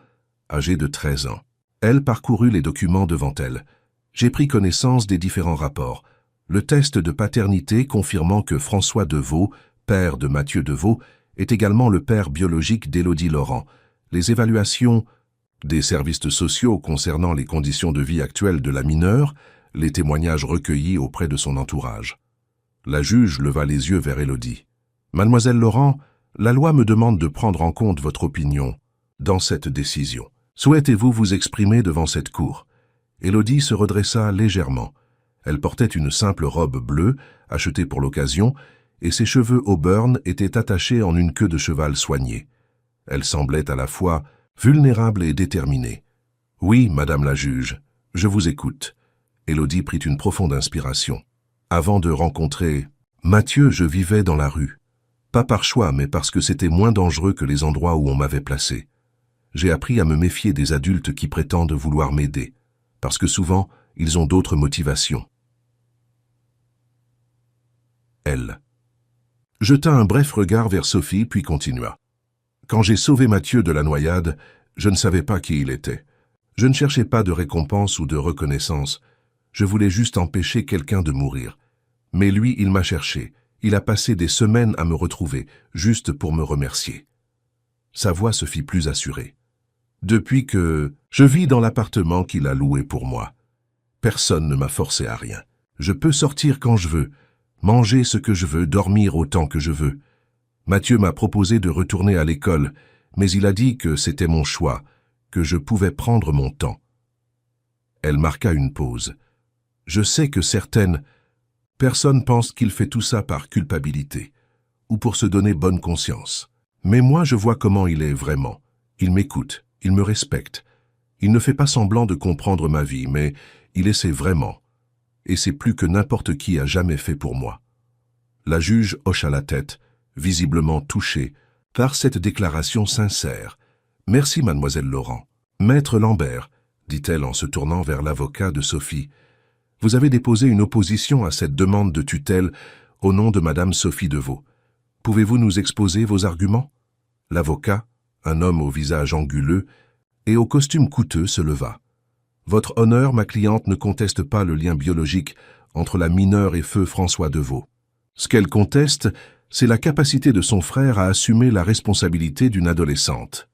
âgée de 13 ans. Elle parcourut les documents devant elle. J'ai pris connaissance des différents rapports. Le test de paternité confirmant que François Deveau, père de Mathieu Deveau, est également le père biologique d'Élodie Laurent. Les évaluations des services sociaux concernant les conditions de vie actuelles de la mineure, les témoignages recueillis auprès de son entourage. La juge leva les yeux vers Élodie. « Mademoiselle Laurent, la loi me demande de prendre en compte votre opinion dans cette décision. Souhaitez-vous vous exprimer devant cette cour ?» Élodie se redressa légèrement. Elle portait une simple robe bleue, achetée pour l'occasion, et ses cheveux auburn étaient attachés en une queue de cheval soignée. Elle semblait à la fois vulnérable et déterminée. « Oui, madame la juge, je vous écoute. » Élodie prit une profonde inspiration. « Avant de rencontrer Mathieu, je vivais dans la rue. Pas par choix, mais parce que c'était moins dangereux que les endroits où on m'avait placé. J'ai appris à me méfier des adultes qui prétendent vouloir m'aider, parce que souvent, ils ont d'autres motivations. Elle jeta un bref regard vers Sophie, puis continua. Quand j'ai sauvé Mathieu de la noyade, je ne savais pas qui il était. Je ne cherchais pas de récompense ou de reconnaissance. Je voulais juste empêcher quelqu'un de mourir. Mais lui, il m'a cherché. Il a passé des semaines à me retrouver, juste pour me remercier. Sa voix se fit plus assurée. Depuis que je vis dans l'appartement qu'il a loué pour moi, personne ne m'a forcé à rien. Je peux sortir quand je veux, manger ce que je veux, dormir autant que je veux. Mathieu m'a proposé de retourner à l'école, mais il a dit que c'était mon choix, que je pouvais prendre mon temps. Elle marqua une pause. Je sais que certaines personnes pensent qu'il fait tout ça par culpabilité, ou pour se donner bonne conscience. Mais moi, je vois comment il est vraiment. Il m'écoute, il me respecte. Il ne fait pas semblant de comprendre ma vie, mais il essaie vraiment. Et c'est plus que n'importe qui a jamais fait pour moi. La juge hocha la tête, visiblement touchée par cette déclaration sincère. « Merci, mademoiselle Laurent. »« Maître Lambert, » dit-elle en se tournant vers l'avocat de Sophie, « vous avez déposé une opposition à cette demande de tutelle au nom de madame Sophie Deveau. Pouvez-vous nous exposer vos arguments ?» L'avocat, un homme au visage anguleux et au costume coûteux, se leva. « Votre honneur, ma cliente ne conteste pas le lien biologique entre la mineure et feu François Deveau. Ce qu'elle conteste, c'est la capacité de son frère à assumer la responsabilité d'une adolescente.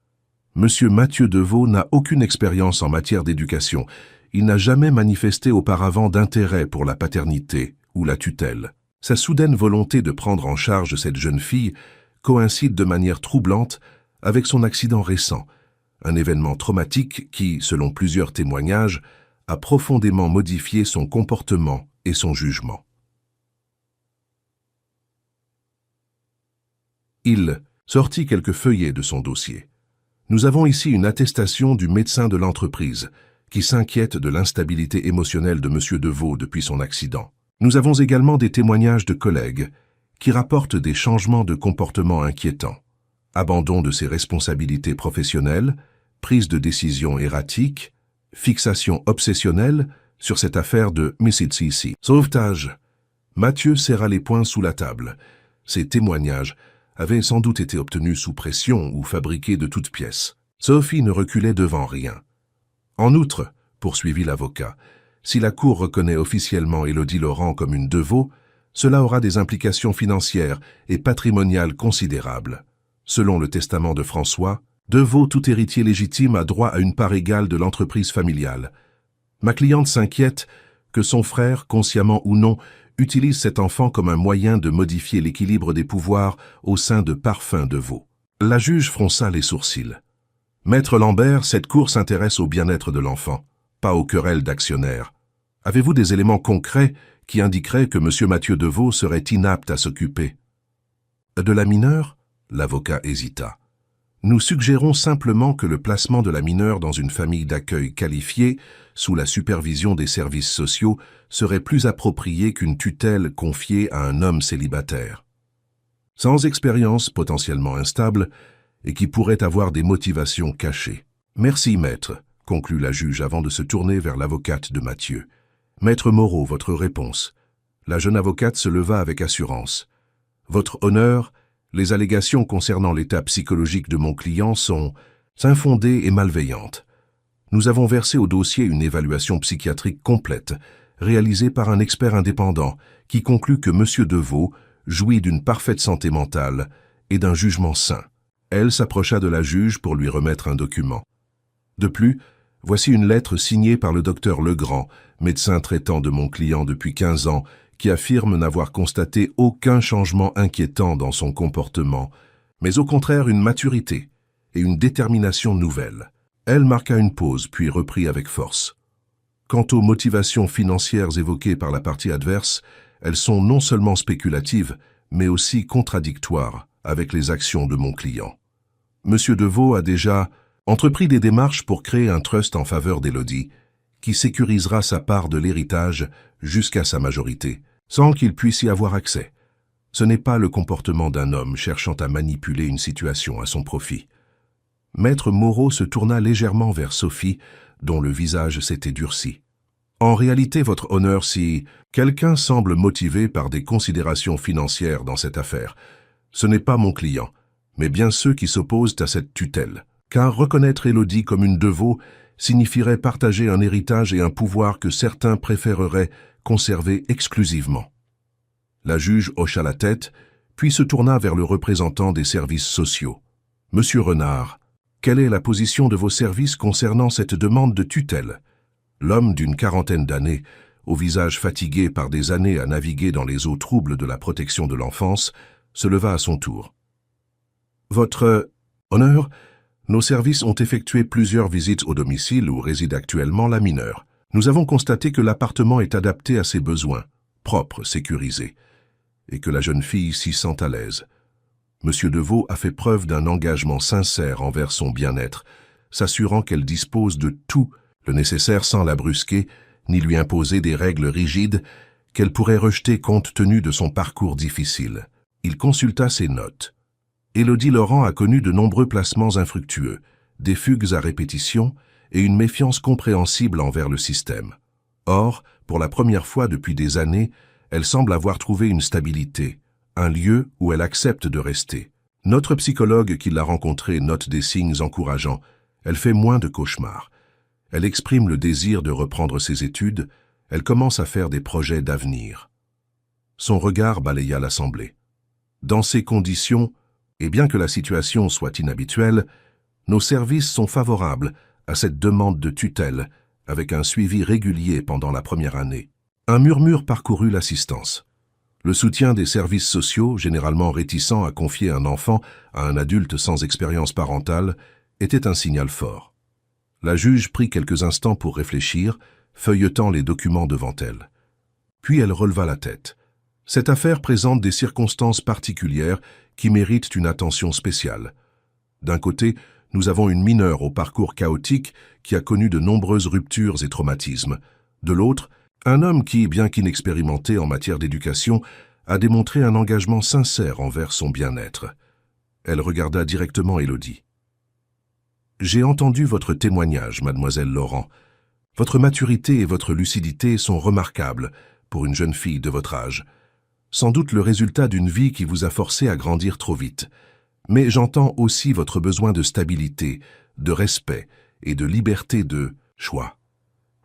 Monsieur Mathieu Deveau n'a aucune expérience en matière d'éducation. Il n'a jamais manifesté auparavant d'intérêt pour la paternité ou la tutelle. Sa soudaine volonté de prendre en charge cette jeune fille coïncide de manière troublante avec son accident récent, un événement traumatique qui, selon plusieurs témoignages, a profondément modifié son comportement et son jugement. Il sortit quelques feuillets de son dossier. Nous avons ici une attestation du médecin de l'entreprise qui s'inquiète de l'instabilité émotionnelle de M. Deveau depuis son accident. Nous avons également des témoignages de collègues qui rapportent des changements de comportement inquiétants. Abandon de ses responsabilités professionnelles, prise de décision erratique, fixation obsessionnelle sur cette affaire de Mississippi. Sauvetage. Mathieu serra les poings sous la table. Ces témoignages avaient sans doute été obtenus sous pression ou fabriqués de toutes pièces. Sophie ne reculait devant rien. En outre, poursuivit l'avocat, si la Cour reconnaît officiellement Élodie Laurent comme une Deveau, cela aura des implications financières et patrimoniales considérables. Selon le testament de François, Deveau, tout héritier légitime, a droit à une part égale de l'entreprise familiale. Ma cliente s'inquiète que son frère, consciemment ou non, utilise cet enfant comme un moyen de modifier l'équilibre des pouvoirs au sein de Parfum Deveau. La juge fronça les sourcils. Maître Lambert, cette cour s'intéresse au bien-être de l'enfant, pas aux querelles d'actionnaires. Avez-vous des éléments concrets qui indiqueraient que M. Mathieu Deveau serait inapte à s'occuper de la mineure? L'avocat hésita. Nous suggérons simplement que le placement de la mineure dans une famille d'accueil qualifiée, sous la supervision des services sociaux, serait plus approprié qu'une tutelle confiée à un homme célibataire. Sans expérience, potentiellement instable, et qui pourrait avoir des motivations cachées. Merci, maître, conclut la juge avant de se tourner vers l'avocate de Mathieu. Maître Moreau, votre réponse. La jeune avocate se leva avec assurance. Votre honneur, les allégations concernant l'état psychologique de mon client sont infondées et malveillantes. Nous avons versé au dossier une évaluation psychiatrique complète, réalisée par un expert indépendant, qui conclut que M. Deveau jouit d'une parfaite santé mentale et d'un jugement sain. Elle s'approcha de la juge pour lui remettre un document. De plus, voici une lettre signée par le docteur Legrand, médecin traitant de mon client depuis 15 ans, qui affirme n'avoir constaté aucun changement inquiétant dans son comportement, mais au contraire une maturité et une détermination nouvelles. Elle marqua une pause, puis reprit avec force. Quant aux motivations financières évoquées par la partie adverse, elles sont non seulement spéculatives, mais aussi contradictoires avec les actions de mon client. M. Deveau a déjà entrepris des démarches pour créer un trust en faveur d'Élodie, qui sécurisera sa part de l'héritage jusqu'à sa majorité, sans qu'il puisse y avoir accès. Ce n'est pas le comportement d'un homme cherchant à manipuler une situation à son profit. Maître Moreau se tourna légèrement vers Sophie, dont le visage s'était durci. En réalité, votre honneur, si quelqu'un semble motivé par des considérations financières dans cette affaire, ce n'est pas mon client, mais bien ceux qui s'opposent à cette tutelle. Car reconnaître Élodie comme une Deveau signifierait partager un héritage et un pouvoir que certains préféreraient conserver exclusivement. La juge hocha la tête, puis se tourna vers le représentant des services sociaux. « Monsieur Renard, quelle est la position de vos services concernant cette demande de tutelle ?» L'homme d'une quarantaine d'années, au visage fatigué par des années à naviguer dans les eaux troubles de la protection de l'enfance, se leva à son tour. « Votre honneur, nos services ont effectué plusieurs visites au domicile où réside actuellement la mineure. Nous avons constaté que l'appartement est adapté à ses besoins, propre, sécurisé, et que la jeune fille s'y sent à l'aise. Monsieur Deveau a fait preuve d'un engagement sincère envers son bien-être, s'assurant qu'elle dispose de tout le nécessaire sans la brusquer, ni lui imposer des règles rigides qu'elle pourrait rejeter compte tenu de son parcours difficile. Il consulta ses notes. Élodie Laurent a connu de nombreux placements infructueux, des fugues à répétition et une méfiance compréhensible envers le système. Or, pour la première fois depuis des années, elle semble avoir trouvé une stabilité, un lieu où elle accepte de rester. Notre psychologue qui l'a rencontrée note des signes encourageants. Elle fait moins de cauchemars. Elle exprime le désir de reprendre ses études, elle commence à faire des projets d'avenir. Son regard balaya l'assemblée. Dans ces conditions, et bien que la situation soit inhabituelle, nos services sont favorables à cette demande de tutelle, avec un suivi régulier pendant la première année. Un murmure parcourut l'assistance. Le soutien des services sociaux, généralement réticents à confier un enfant à un adulte sans expérience parentale, était un signal fort. La juge prit quelques instants pour réfléchir, feuilletant les documents devant elle. Puis elle releva la tête. Cette affaire présente des circonstances particulières qui méritent une attention spéciale. D'un côté, nous avons une mineure au parcours chaotique qui a connu de nombreuses ruptures et traumatismes. De l'autre, un homme qui, bien qu'inexpérimenté en matière d'éducation, a démontré un engagement sincère envers son bien-être. Elle regarda directement Élodie. « J'ai entendu votre témoignage, mademoiselle Laurent. Votre maturité et votre lucidité sont remarquables pour une jeune fille de votre âge. Sans doute le résultat d'une vie qui vous a forcé à grandir trop vite. Mais j'entends aussi votre besoin de stabilité, de respect et de liberté de choix. »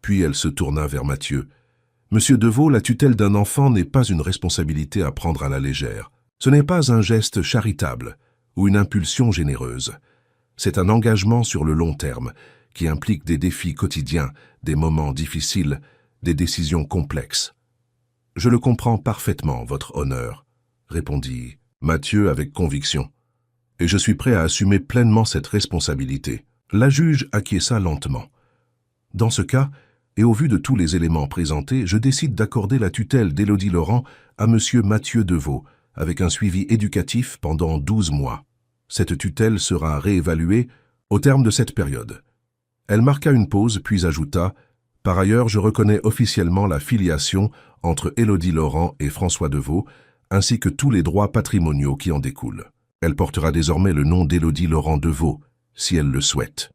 Puis elle se tourna vers Mathieu. « Monsieur Deveau, la tutelle d'un enfant n'est pas une responsabilité à prendre à la légère. Ce n'est pas un geste charitable ou une impulsion généreuse. C'est un engagement sur le long terme qui implique des défis quotidiens, des moments difficiles, des décisions complexes. »« Je le comprends parfaitement, votre honneur, » répondit Mathieu avec conviction. « Et je suis prêt à assumer pleinement cette responsabilité. » La juge acquiesça lentement. « Dans ce cas, et au vu de tous les éléments présentés, je décide d'accorder la tutelle d'Élodie Laurent à monsieur Mathieu Deveau, avec un suivi éducatif pendant 12 mois. Cette tutelle sera réévaluée au terme de cette période. » Elle marqua une pause, puis ajouta « Par ailleurs, je reconnais officiellement la filiation entre Élodie Laurent et François Deveau, ainsi que tous les droits patrimoniaux qui en découlent. Elle portera désormais le nom d'Élodie Laurent Deveau, si elle le souhaite. »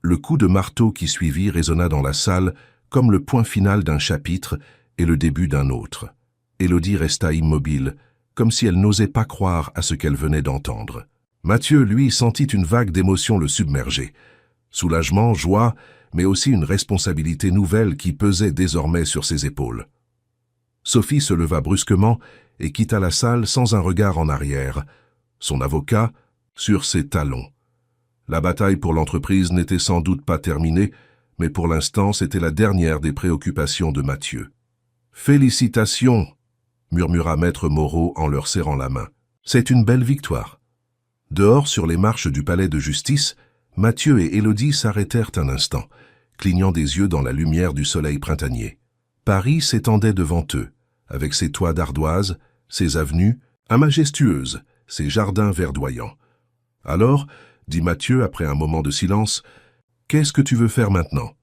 Le coup de marteau qui suivit résonna dans la salle comme le point final d'un chapitre et le début d'un autre. Élodie resta immobile, comme si elle n'osait pas croire à ce qu'elle venait d'entendre. Mathieu, lui, sentit une vague d'émotions le submerger. Soulagement, joie, mais aussi une responsabilité nouvelle qui pesait désormais sur ses épaules. Sophie se leva brusquement et quitta la salle sans un regard en arrière, son avocat sur ses talons. La bataille pour l'entreprise n'était sans doute pas terminée, mais pour l'instant c'était la dernière des préoccupations de Mathieu. « Félicitations !» murmura maître Moreau en leur serrant la main. « C'est une belle victoire. » Dehors, sur les marches du palais de justice, Mathieu et Élodie s'arrêtèrent un instant, clignant des yeux dans la lumière du soleil printanier. Paris s'étendait devant eux, avec ses toits d'ardoise, ses avenues, majestueuses, ses jardins verdoyants. Alors, dit Mathieu après un moment de silence, « Qu'est-ce que tu veux faire maintenant ?»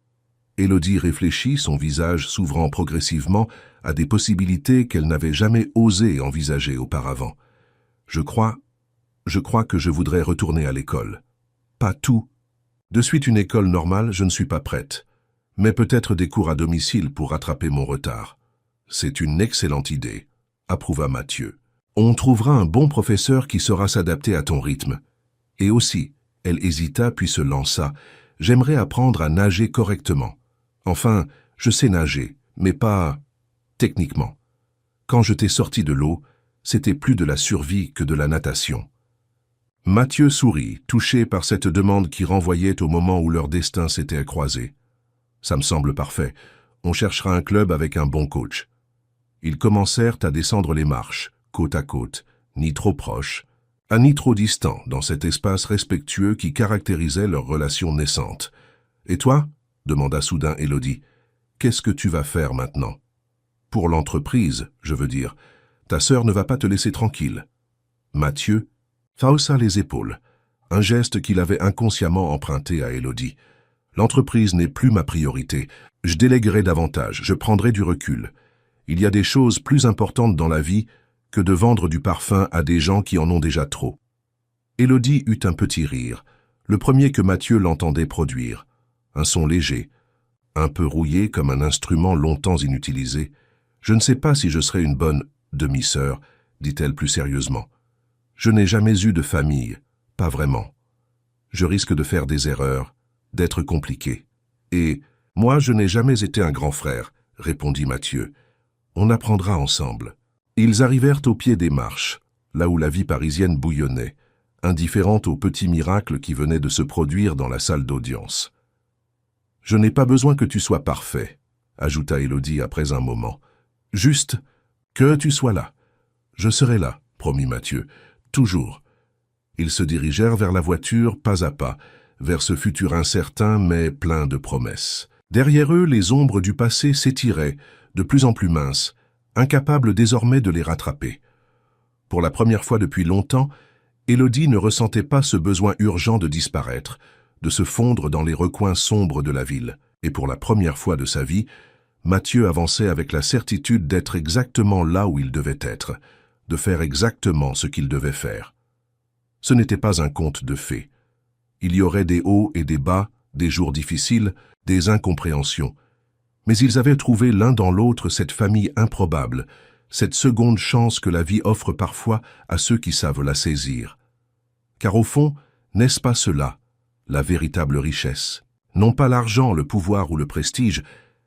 Élodie réfléchit, son visage s'ouvrant progressivement à des possibilités qu'elle n'avait jamais osé envisager auparavant. Je crois que je voudrais retourner à l'école. Pas tout. De suite une école normale, je ne suis pas prête. Mais peut-être des cours à domicile pour rattraper mon retard. C'est une excellente idée, approuva Mathieu. On trouvera un bon professeur qui saura s'adapter à ton rythme. Et aussi, elle hésita puis se lança. J'aimerais apprendre à nager correctement. Enfin, je sais nager, mais pas techniquement. Quand je t'ai sorti de l'eau, c'était plus de la survie que de la natation. Mathieu sourit, touché par cette demande qui renvoyait au moment où leur destin s'était croisé. Ça me semble parfait. On cherchera un club avec un bon coach. Ils commencèrent à descendre les marches, côte à côte, ni trop proches, ni trop distants dans cet espace respectueux qui caractérisait leur relation naissante. « Et toi ?» demanda soudain Élodie. « Qu'est-ce que tu vas faire maintenant ?»« Pour l'entreprise, je veux dire. Ta sœur ne va pas te laisser tranquille. » Mathieu haussa les épaules, un geste qu'il avait inconsciemment emprunté à Élodie. « L'entreprise n'est plus ma priorité. Je déléguerai davantage, je prendrai du recul. Il y a des choses plus importantes dans la vie que de vendre du parfum à des gens qui en ont déjà trop. » Élodie eut un petit rire, le premier que Mathieu l'entendait produire. Un son léger, un peu rouillé comme un instrument longtemps inutilisé. « Je ne sais pas si je serai une bonne demi-sœur, » dit-elle plus sérieusement. « Je n'ai jamais eu de famille, pas vraiment. Je risque de faire des erreurs, d'être compliqué. Et moi, je n'ai jamais été un grand frère, » répondit Mathieu. « On apprendra ensemble. » Ils arrivèrent au pied des marches, là où la vie parisienne bouillonnait, indifférente aux petits miracles qui venaient de se produire dans la salle d'audience. « Je n'ai pas besoin que tu sois parfait, » ajouta Élodie après un moment. « Juste que tu sois là. »« Je serai là, » promit Mathieu. « Toujours. » Ils se dirigèrent vers la voiture, pas à pas, vers ce futur incertain mais plein de promesses. Derrière eux, les ombres du passé s'étiraient, de plus en plus minces, incapables désormais de les rattraper. Pour la première fois depuis longtemps, Élodie ne ressentait pas ce besoin urgent de disparaître, de se fondre dans les recoins sombres de la ville. Et pour la première fois de sa vie, Mathieu avançait avec la certitude d'être exactement là où il devait être, de faire exactement ce qu'il devait faire. Ce n'était pas un conte de fées. Il y aurait des hauts et des bas, des jours difficiles, des incompréhensions. Mais ils avaient trouvé l'un dans l'autre cette famille improbable, cette seconde chance que la vie offre parfois à ceux qui savent la saisir. Car au fond, n'est-ce pas cela, la véritable richesse? Non pas l'argent, le pouvoir ou le prestige,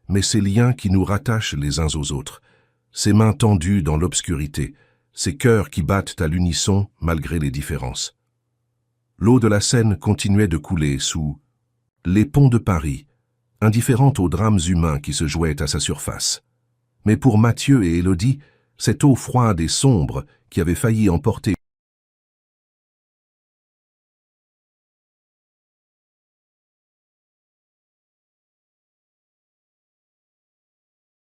mais ces liens qui nous rattachent les uns aux autres, ces mains tendues dans l'obscurité, ces cœurs qui battent à l'unisson malgré les différences. L'eau de la Seine continuait de couler sous les ponts de Paris, indifférente aux drames humains qui se jouaient à sa surface. Mais pour Mathieu et Élodie, cette eau froide et sombre qui avait failli emporter